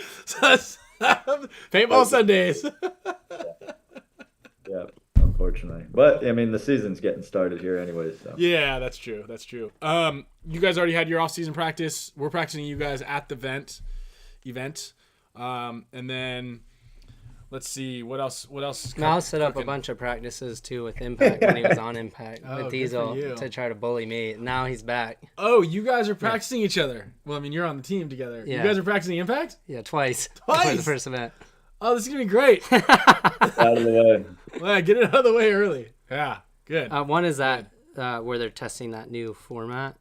Paintball Sundays. Yeah. Unfortunately, but I mean the season's getting started here anyways. So. Yeah, that's true. You guys already had your off-season practice. We're practicing you guys at the event, and then let's see what else. Mouse set up a bunch of practices too with Impact when he was on Impact with Diesel to try to bully me. Now he's back. Oh, you guys are practicing each other. Well, I mean you're on the team together. Yeah. You guys are practicing Impact? Yeah, twice. For the first event. Oh, this is gonna be great. Out of the way. Well, get it out of the way early. Yeah, good. One is that where they're testing that new format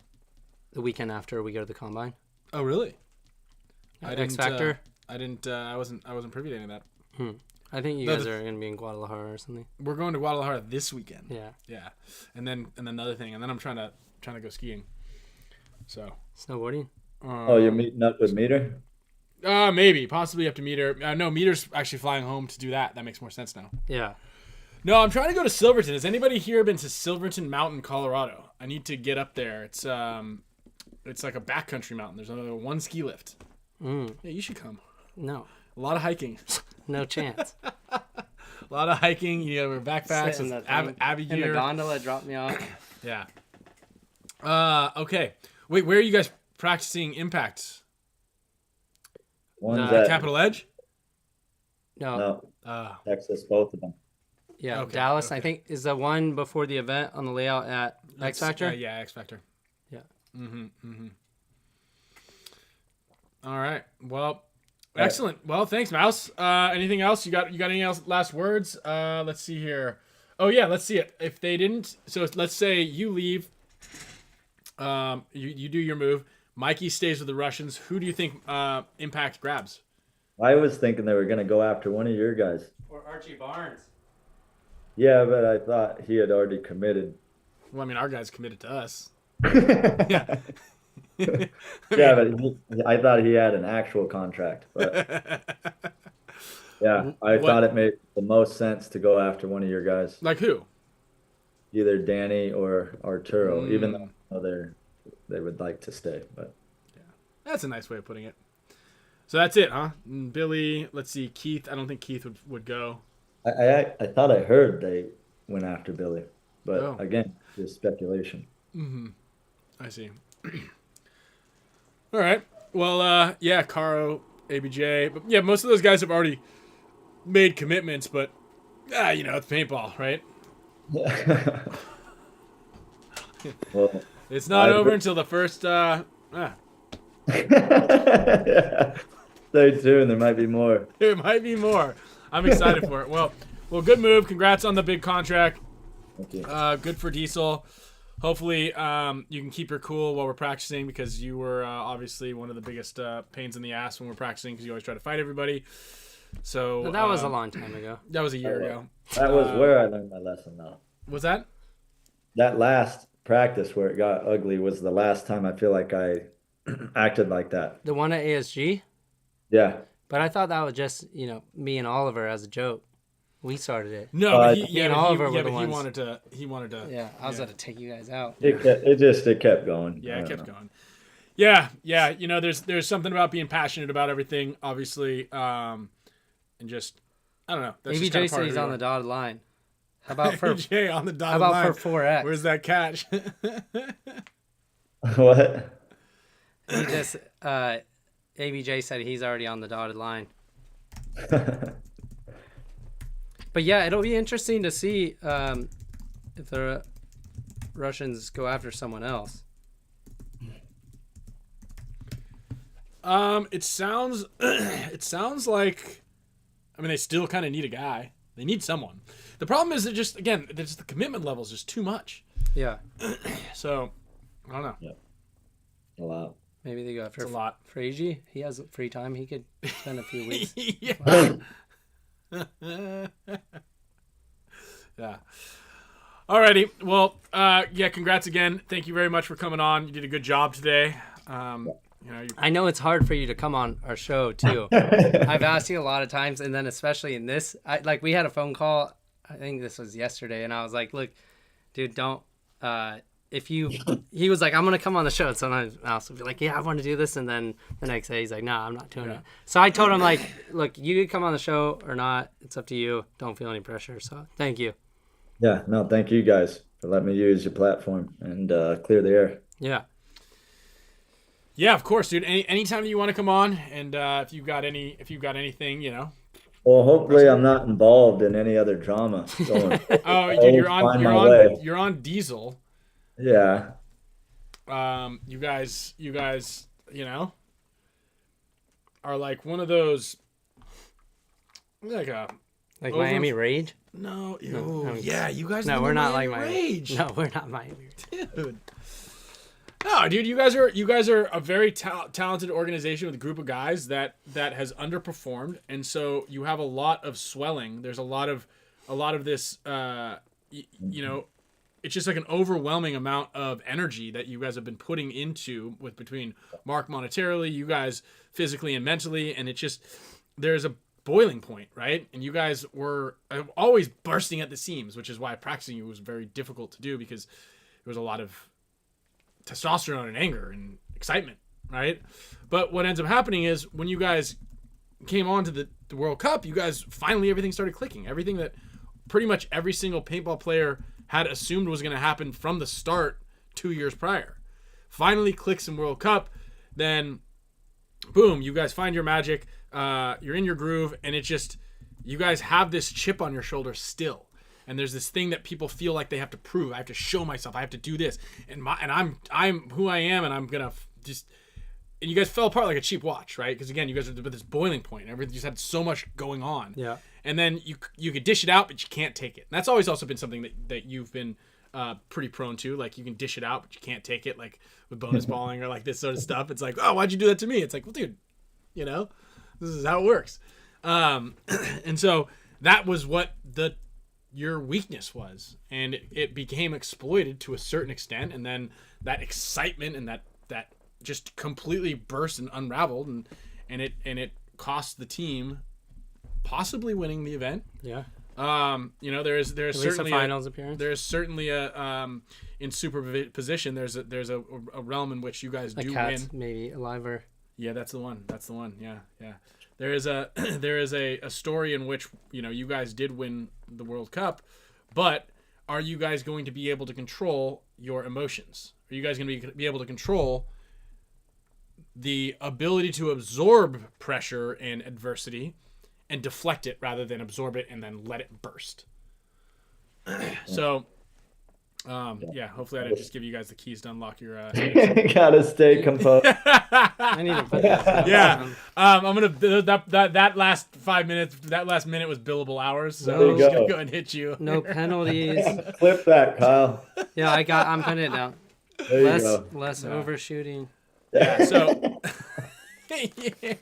the weekend after we go to the combine. Oh, really? X Factor. I wasn't privy to any of that. I think you guys are gonna be in Guadalajara or something. We're going to Guadalajara this weekend. Yeah. And then the other thing, and then I'm trying to go skiing. So snowboarding. You're meeting up with Meter? Maybe, possibly up to Meter. No, Meter's actually flying home to do that. That makes more sense now. Yeah. No, I'm trying to go to Silverton. Has anybody here been to Silverton Mountain, Colorado? I need to get up there. It's like a backcountry mountain. There's another one ski lift. Yeah, you should come. No. A lot of hiking. No chance. A lot of hiking. You know, we're backpacks with Abby Gear. In the gondola, drop me off. Yeah. Okay. Wait, where are you guys practicing Impact? Capital Edge? No. Texas, both of them. Yeah, okay, Dallas, okay. I think, is the one before the event on the layout at X Factor? Yeah, X Factor. Yeah. All right. Well, excellent. Well, thanks, Mouse. Anything else? You got any else last words? Let's see here. Oh, yeah, let's see it. If they didn't, so let's say you leave, you do your move. Mikey stays with the Russians. Who do you think Impact grabs? I was thinking they were going to go after one of your guys. Or Archie Barnes. Yeah, but I thought he had already committed. Well, I mean, our guy's committed to us. Yeah. Yeah, but I thought he had an actual contract. But yeah, I thought it made the most sense to go after one of your guys. Like who? Either Danny or Arturo, even though they would like to stay. But That's a nice way of putting it. So that's it, huh? And Billy, let's see, Keith. I don't think Keith would go. I thought I heard they went after Billy, but Oh. again, just speculation. I see. All right. Well, yeah, Caro, ABJ, but yeah, most of those guys have already made commitments, but you know, it's paintball, right? Well, It's not over until the first. stay tuned. There might be more. There might be more. I'm excited for it. Well, good move. Congrats on the big contract. Thank you. Good for Diesel. Hopefully, you can keep your cool while we're practicing, because you were obviously one of the biggest pains in the ass when we're practicing, because you always try to fight everybody. So That was a long time ago. That was a year ago. That was where I learned my lesson, though. Was that? That last practice where it got ugly was the last time I feel like I acted like that. The one at ASG? Yeah. But I thought that was just, me and Oliver as a joke. We started it. No, but Me and Oliver were the he ones. wanted to. Yeah, I was going to take you guys out. It kept going. Yeah, I it don't kept know. going. Yeah. You know, there's something about being passionate about everything, obviously, and just I don't know. That's just kind ABJ of part said of he's who you on the are. dotted line. How about for ABJ on the dotted how line. about for 4X? Where's that catch? What? He just ABJ said he's already on the dotted line. But yeah, it'll be interesting to see if the Russians go after someone else. It sounds like, I mean, they still kind of need a guy. They need someone. The problem is that just again, the commitment level is just too much. Yeah, So I don't know. Yeah. A lot. maybe they go after It's a lot. FRAIGE. He has free time. He could spend a few weeks. Yeah. Yeah. Alrighty. Well, yeah. Congrats again. Thank you very much for coming on. You did a good job today. I know it's hard for you to come on our show too. I've asked you a lot of times, and then especially in this, we had a phone call. I think this was yesterday, and I was like, "Look, dude, don't. He was like, I'm gonna come on the show." And sometimes I also be like, "Yeah, I want to do this," and then the next day he's like, "No, I'm not doing it." So I told him like, "Look, you could come on the show or not. It's up to you. Don't feel any pressure." So thank you. Yeah. No, thank you guys for letting me use your platform and clear the air. Yeah. Yeah, of course, dude. Anytime you want to come on, and if you've got anything, you know. Well, hopefully I'm not involved in any other drama. Going. Oh, dude, you're on Diesel. Yeah. You guys, you know, are like one of those, like Miami Rage. No, No, yeah, you guys. No, are we're not Miami like Miami. Rage. No, we're not Miami. Dude. No, dude, you guys are a very talented organization with a group of guys that has underperformed, and so you have a lot of swelling. There's a lot of this, you know, it's just like an overwhelming amount of energy that you guys have been putting into between Mark monetarily, you guys physically and mentally, and it's just there's a boiling point, right? And you guys were always bursting at the seams, which is why practicing you was very difficult to do, because there was a lot of testosterone and anger and excitement, right? But what ends up happening is when you guys came on to the World Cup, you guys finally everything started clicking. Everything that pretty much every single paintball player had assumed was going to happen from the start 2 years prior finally clicks in World Cup. Then boom, you guys find your magic, you're in your groove, and it just, you guys have this chip on your shoulder still. And there's this thing that people feel like they have to prove. I have to show myself. I have to do this. And I'm who I am, and I'm gonna just. And you guys fell apart like a cheap watch, right? Because again, you guys are at this boiling point. Everything just had so much going on. Yeah. And then you could dish it out, but you can't take it. And that's always also been something that you've been pretty prone to. Like you can dish it out, but you can't take it. Like with bonus balling or like this sort of stuff. It's like, oh, why'd you do that to me? It's like, well, dude, you know, this is how it works. And so that was what your weakness was, and it became exploited to a certain extent, and then that excitement and that just completely burst and unraveled, and it cost the team possibly winning the event. Yeah. You know, there's certainly a finals appearance. There's certainly a in superposition there's a realm in which you guys do Cat's win. maybe alive or Yeah, that's the one. That's the one. Yeah, yeah. There is a there is a story in which, you know, you guys did win the World Cup, but are you guys going to be able to control your emotions? Are you guys going to be able to control the ability to absorb pressure and adversity and deflect it rather than absorb it and then let it burst? So, yeah, hopefully I didn't just give you guys the keys to unlock your... Gotta stay composed. I need to put that. Yeah. I'm going to... That last 5 minutes, that last minute was billable hours, so There you I'm just go. going to go and hit you. No penalties. Flip that, Kyle. Yeah, I'm putting it down. There you go. Less overshooting. Yeah, so... yeah.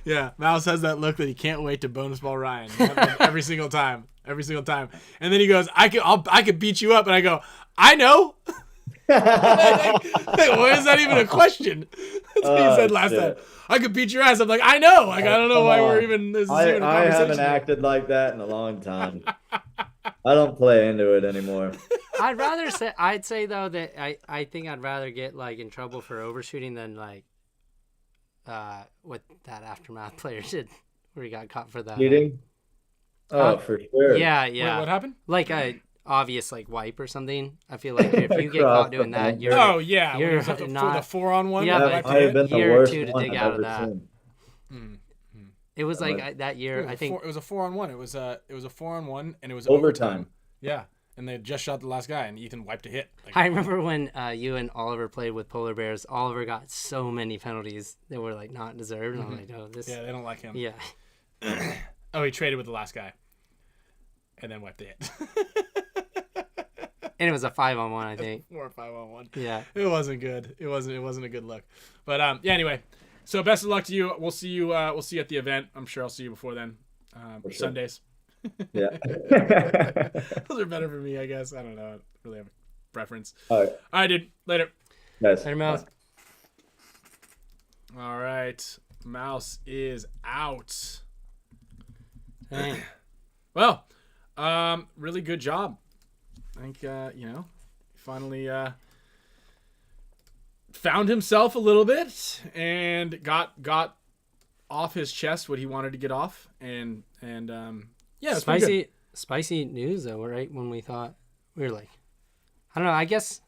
Yeah, Mouse has that look that he can't wait to bonus ball Ryan every single time. Every single time. And then he goes, I could beat you up. And I go, I know. Like, why is that even a question? That's what he said last time. I could beat your ass. I'm like, I know. Like, I don't know why we're even... This is even a I conversation. haven't acted like that in a long time. I don't play into it anymore. I'd say though that I think I'd rather get like in trouble for overshooting than like what that Aftermath player did where he got caught for that. Cheating? Oh, for sure. Yeah. Wait, what happened? Like a obvious like wipe or something. I feel like if you get Across caught doing the that, board. you're Oh, yeah. you're When it was the not- 4-on-1? Yeah, That but might have been the year or worst two to one dig I've out of ever that. seen. It was like that year. I think It was a 4-on-1. It was a 4-on-1, and it was Overtime. Yeah, and they just shot the last guy, and Ethan wiped a hit. Like, I remember when you and Oliver played with Polar Bears. Oliver got so many penalties that were like not deserved. And I'm like, oh, this. yeah, they don't like him. Yeah. Oh, he traded with the last guy, and then wiped the hit. And it was a 5-on-1, I think. 4 or 5-on-1. Yeah. It wasn't good. It wasn't a good look. But yeah. Anyway, so best of luck to you. We'll see you. We'll see you at the event. I'm sure I'll see you before then. sure. Sundays. Yeah. Those are better for me, I guess. I don't know. I don't really have a preference. All right. All right, dude. Later. Guys. Later, Mouse. All right. Mouse is out. Dang. Well, really good job. I think, finally found himself a little bit and got off his chest what he wanted to get off. And yeah, it's pretty good. Spicy news, though, right? When we thought, we were like, I don't know, I guess,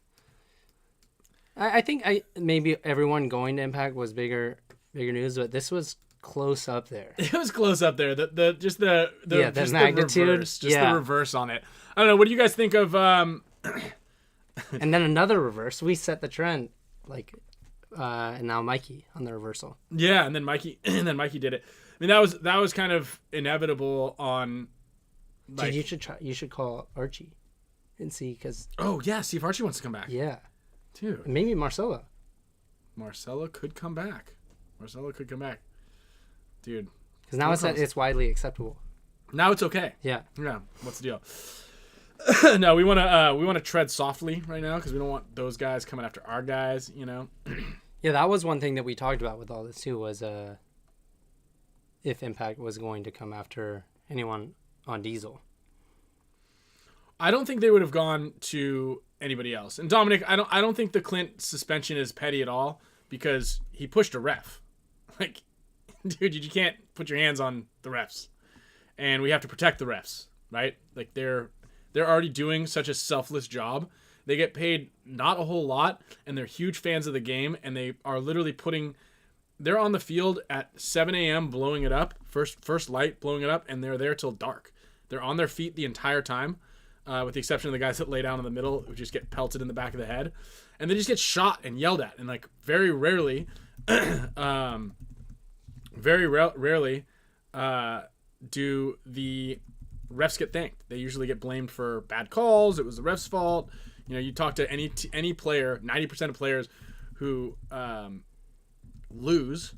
I think maybe everyone going to Impact was bigger news, but this was close up there. It was close up there. The magnitude. Reverse, the reverse on it. I don't know. What do you guys think of? And then another reverse. We set the trend, and now Mikey on the reversal. Yeah, and then Mikey did it. I mean, that was kind of inevitable on. Like, Dude, you should call Archie, and see see if Archie wants to come back. Yeah, Dude, maybe Marcelo. Marcelo could come back. Dude. Because now it's widely acceptable. Now it's okay. Yeah. Yeah. What's the deal? No, we want to tread softly right now because we don't want those guys coming after our guys. You know. Yeah, that was one thing that we talked about with all this too. Was if Impact was going to come after anyone on Diesel. I don't think they would have gone to anybody else. And Dominic, I don't think the Clint suspension is petty at all because he pushed a ref. Like, dude, you can't put your hands on the refs, and we have to protect the refs, right? Like they're already doing such a selfless job. They get paid not a whole lot, and they're huge fans of the game, and they are literally they're on the field at 7 a.m. blowing it up, first light blowing it up, and they're there till dark. They're on their feet the entire time, with the exception of the guys that lay down in the middle who just get pelted in the back of the head, and they just get shot and yelled at, and like very rarely, rarely do the refs get thanked. They usually get blamed for bad calls. It was the ref's fault. You know, you talk to any player, 90% of players who lose,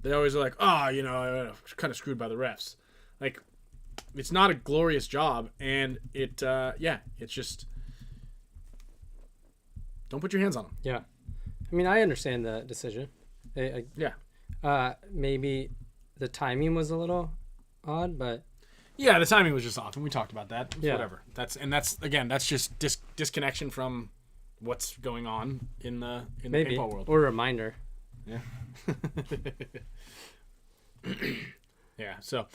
they always are like, I kind of screwed by the refs. Like, it's not a glorious job, and it's just don't put your hands on them. Yeah. I mean, I understand the decision. Yeah. Maybe the timing was a little odd, but Yeah, the timing was just off, and we talked about that. Yeah. Whatever. That's just disconnection from what's going on in the maybe paintball world. or a reminder. Yeah. Yeah. So,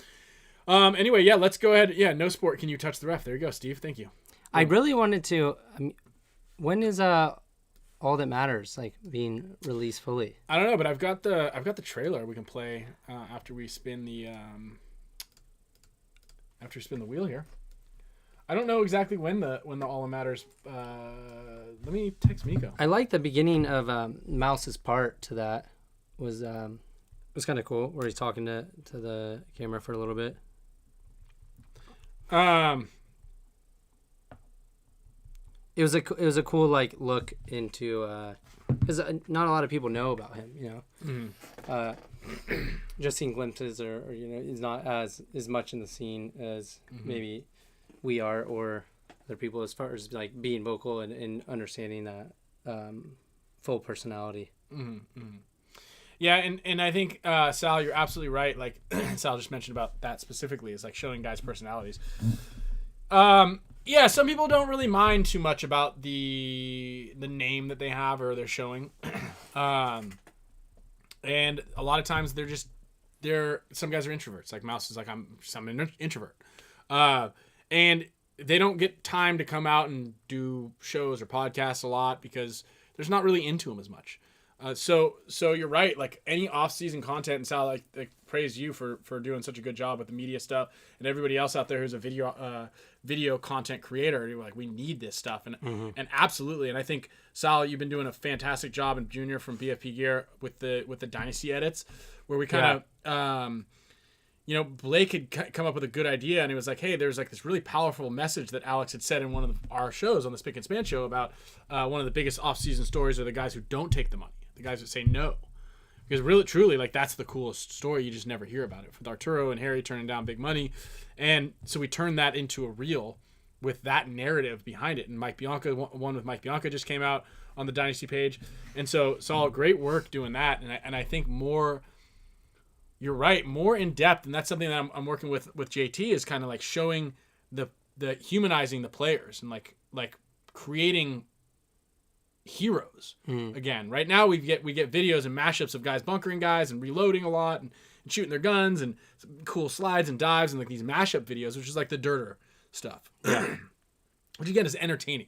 anyway, yeah, let's go ahead. Yeah, no sport. Can you touch the ref? There you go, Steve. Thank you. I really wanted to. When is All That Matters like being released fully? I don't know, but I've got the trailer we can play after we spin the wheel here. I don't know exactly when the All That Matters. Let me text Miko. I like the beginning of Mouse's part to that. Was kind of cool where he's talking to the camera for a little bit. It was a cool like look into because not a lot of people know about him, you know. Mm-hmm. Just seeing glimpses or you know, he's not as much in the scene as maybe we are or other people as far as like being vocal and understanding that full personality. Mm-hmm. Mm-hmm. Yeah, and I think Sal, you're absolutely right. Like Sal just mentioned about that specifically, is like showing guys' personalities. Yeah, some people don't really mind too much about the name that they have or they're showing, and a lot of times some guys are introverts. Like Mouse is like I'm an introvert, and they don't get time to come out and do shows or podcasts a lot because there's not really into them as much. So you're right. Like any off-season content, and Sal, like praise you for doing such a good job with the media stuff, and everybody else out there who's a video content creator. You're like, we need this stuff, and absolutely. And I think Sal, you've been doing a fantastic job in Junior from BFP Gear with the Dynasty edits, where we kind of, Blake had come up with a good idea, and he was like, hey, there's like this really powerful message that Alex had said in one of our shows on the Spicka Span Show about one of the biggest off-season stories are the guys who don't take the money. The guys that say no, because really, truly, like that's the coolest story. You just never hear about it. With Arturo and Harry turning down big money, and so we turned that into a reel with that narrative behind it. And Mike Bianca, one with Mike Bianca, just came out on the Dynasty page, and so saw great work doing that. And I think more. You're right, more in depth, and that's something that I'm working with JT is kind of like showing the humanizing the players and like creating heroes again. Right now we get videos and mashups of guys bunkering guys and reloading a lot and shooting their guns and cool slides and dives and like these mashup videos, which is like the dirter stuff. Yeah. Which again is entertaining.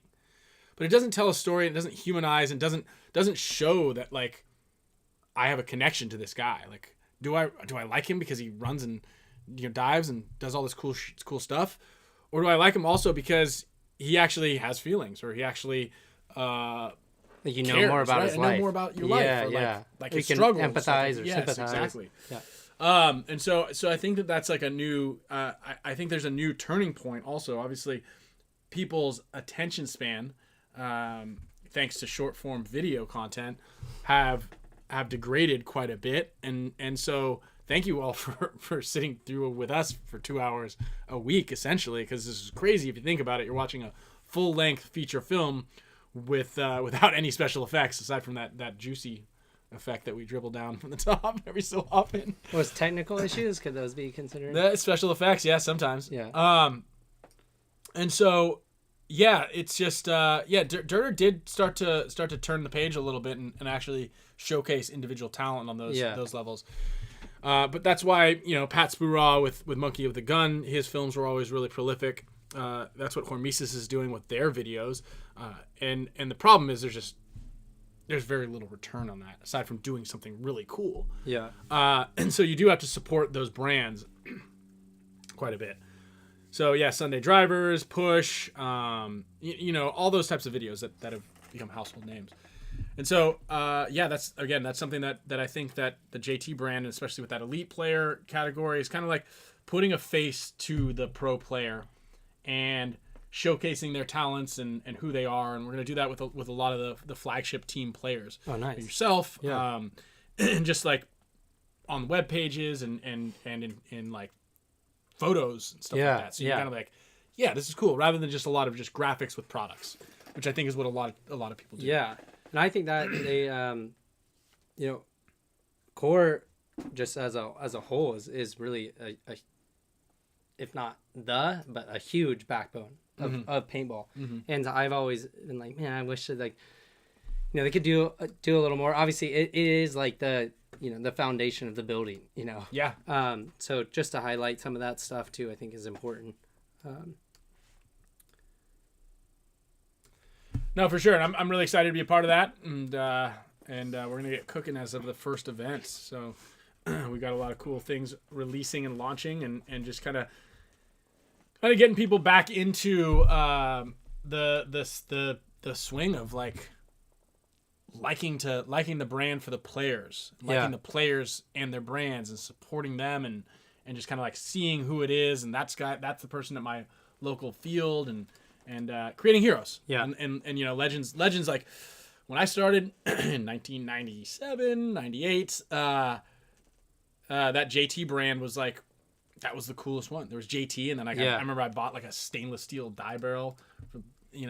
But it doesn't tell a story, it doesn't humanize, and doesn't show that like I have a connection to this guy. Like do I like him because he runs and dives and does all this cool stuff? Or do I like him also because he actually has feelings or he actually like you know cares, more about right? his life. Know more about your life. Or like his struggles. Empathize or yes, sympathize. Exactly. Yeah. And so I think that's like a new. I think there's a new turning point. Also, obviously, people's attention span, thanks to short form video content, have degraded quite a bit. And so thank you all for sitting through with us for 2 hours a week, essentially, because this is crazy if you think about it. You're watching a full length feature film without any special effects aside from that juicy effect that we dribble down from the top every so often. Was technical issues, could those be considered? The special effects, yeah, sometimes. Yeah. And so yeah, it's just Dirter did start to turn the page a little bit and actually showcase individual talent on those levels. But that's why Pat Spuraw with Monkey of the Gun, his films were always really prolific. That's what HORMESIS is doing with their videos, and the problem is there's very little return on that aside from doing something really cool. Yeah. And so you do have to support those brands quite a bit. So yeah, Sunday Drivers, Push, all those types of videos that have become household names. And so that's something that I think that the JT brand, especially with that elite player category, is kind of like putting a face to the pro player and showcasing their talents and who they are, and we're going to do that with a lot of the flagship team players. Oh, nice. Yourself, yeah. And just like on web pages and in like photos and stuff like that. So you're kind of like, yeah, this is cool, rather than just a lot of just graphics with products, which I think is what a lot of people do. Yeah, and I think that they, core just as a whole is really a if not but a huge backbone of paintball. Mm-hmm. And I've always been like, man, I wish that you know, they could do a little more. Obviously, it is like the, you know, the foundation of the building, you know. Yeah. So just to highlight some of that stuff too, I think is important. No, for sure. And I'm really excited to be a part of that. And we're going to get cooking as of the first event. So we got a lot of cool things releasing and launching and just kind of getting people back into the swing of like liking the brand for the players, liking the players and their brands and supporting them and just kind of like seeing who it is. And that's the person at my local field and creating heroes. Yeah. And you know, legends like when I started in 1997, 98, that JT brand was like, that was the coolest one. There was JT, and then I remember I bought like a stainless steel die barrel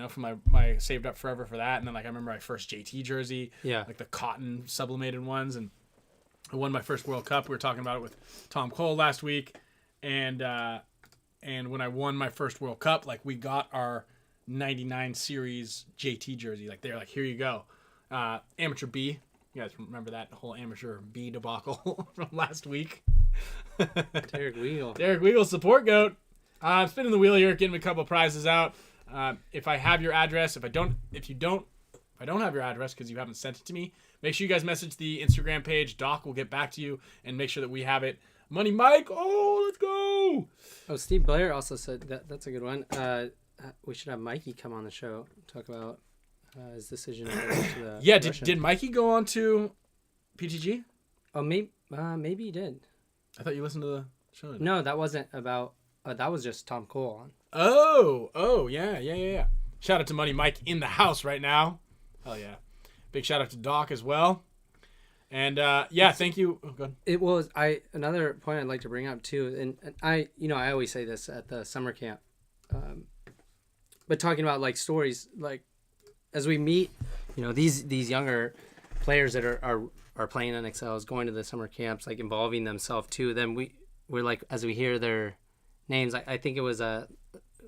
from my saved up forever for that. And then like I remember my first JT jersey, like the cotton sublimated ones, and I won my first World Cup. We were talking about it with Tom Cole last week, and when I won my first World Cup, like we got our 99 series JT jersey. Like they're like, here you go. Amateur B. You guys remember that whole amateur B debacle from last week? Derek Weagle. Derek Weagle, support goat. I'm spinning the wheel here, getting a couple prizes out. If I have your address, if I don't have your address because you haven't sent it to me, make sure you guys message the Instagram page. Doc will get back to you and make sure that we have it. Money Mike, oh, let's go. Oh, Steve Blair also said that's a good one. We should have Mikey come on the show, talk about his decision to the did Mikey go on to PTG? Oh, maybe he did. I thought you listened to the show. No, that wasn't about. That was just Tom Cole on. Oh, yeah. Shout out to Money Mike in the house right now. Hell yeah. Big shout out to Doc as well. And thank you. Oh, go ahead. It was another point I'd like to bring up too, and I always say this at the summer camp, but talking about like stories, like as we meet, you know, these younger players that are playing NXLs, going to the summer camps, like involving themselves too. Then we're like, as we hear their names, I think it was who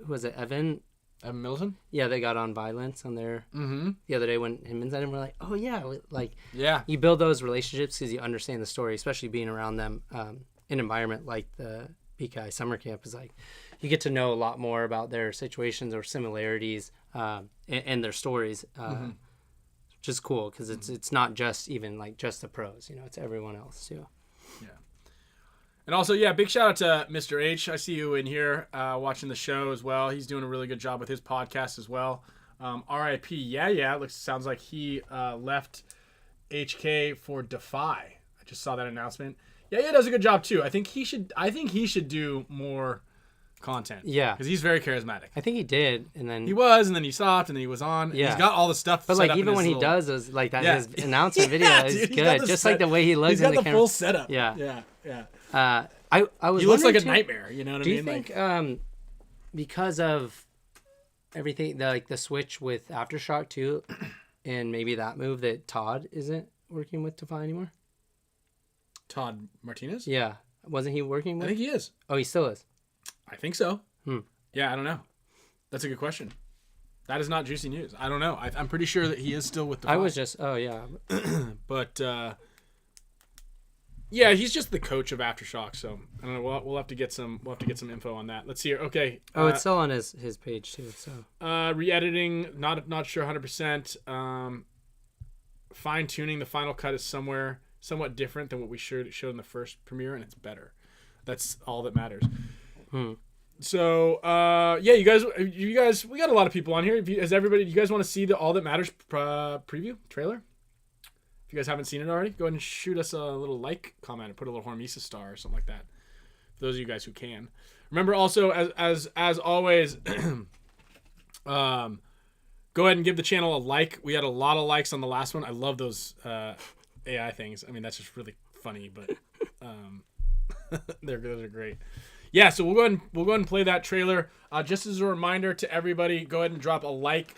was it, Evan Middleton? Yeah, they got on violence on there the other day when him and Zen were like, oh yeah, you build those relationships because you understand the story, especially being around them in an environment like the PKI summer camp is like, you get to know a lot more about their situations or similarities and their stories, which is cool because it's not just even like just the pros, you know, it's everyone else too. Yeah. And also, big shout out to Mr. H. I see you in here watching the show as well. He's doing a really good job with his podcast as well. RIP, sounds like he left HK for Defy. I just saw that announcement. Yeah, does a good job too. I think he should do more content. Yeah, because he's very charismatic. I think he did, and then he stopped, and then he was on. Yeah, he's got all the stuff. But like even when he does those like that, his announcement video is good. Just like the way he looks. He's got in the full setup. Yeah. I was. He looks like a too, nightmare. You know what I mean? Do you think because of everything, the switch with Aftershock too, and maybe that move that Todd isn't working with Defy anymore? Todd Martinez? Yeah, wasn't he working with? I think he is. Oh, he still is. I think so. Yeah, I don't know. That's a good question. That is not juicy news. I don't know. I'm pretty sure that he is still with Defy. I was just. Oh yeah. But. Yeah, he's just the coach of Aftershock, so I don't know. We'll have to get some info on that. Let's see here. Okay. Oh, it's still on his page too. So. Re-editing, not sure 100%. Fine tuning. The final cut is somewhat different than what we showed in the first premiere, and it's better. That's all that matters. So you guys, we got a lot of people on here. Do you guys want to see the All That Matters preview trailer? If you guys haven't seen it already, go ahead and shoot us a little comment, or put a little HORMESIS star or something like that. For those of you guys who can. Remember also, as always, go ahead and give the channel a like. We had a lot of likes on the last one. I love those AI things. I mean, that's just really funny, but those are great. Yeah, so we'll go ahead and play that trailer. Just as a reminder to everybody, go ahead and drop a like,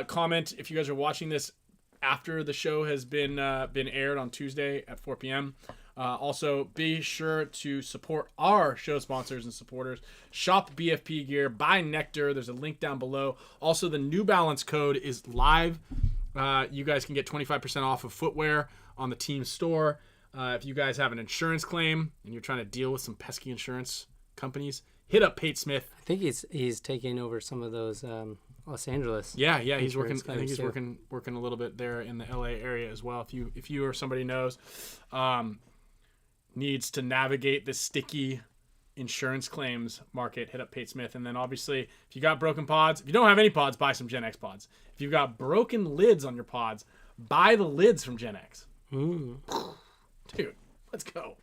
comment if you guys are watching this after the show has been aired on Tuesday at 4 p.m. Also, be sure to support our show sponsors and supporters. Shop BFP Gear, buy NECTR. There's a link down below. Also, the New Balance code is live you guys can get 25% off of footwear on the team store. If you guys have an insurance claim and you're trying to deal with some pesky insurance companies, hit up Pate Smith. I think he's taking over some of those Los Angeles. Yeah, he's working. insurance I think he's claims, working a little bit there in the LA area as well. If you or somebody knows, needs to navigate this sticky insurance claims market, hit up Pate Smith. And then obviously, if you got broken pods, if you don't have any pods, buy some Gen X pods. If you've got broken lids on your pods, buy the lids from Gen X. Dude, let's go.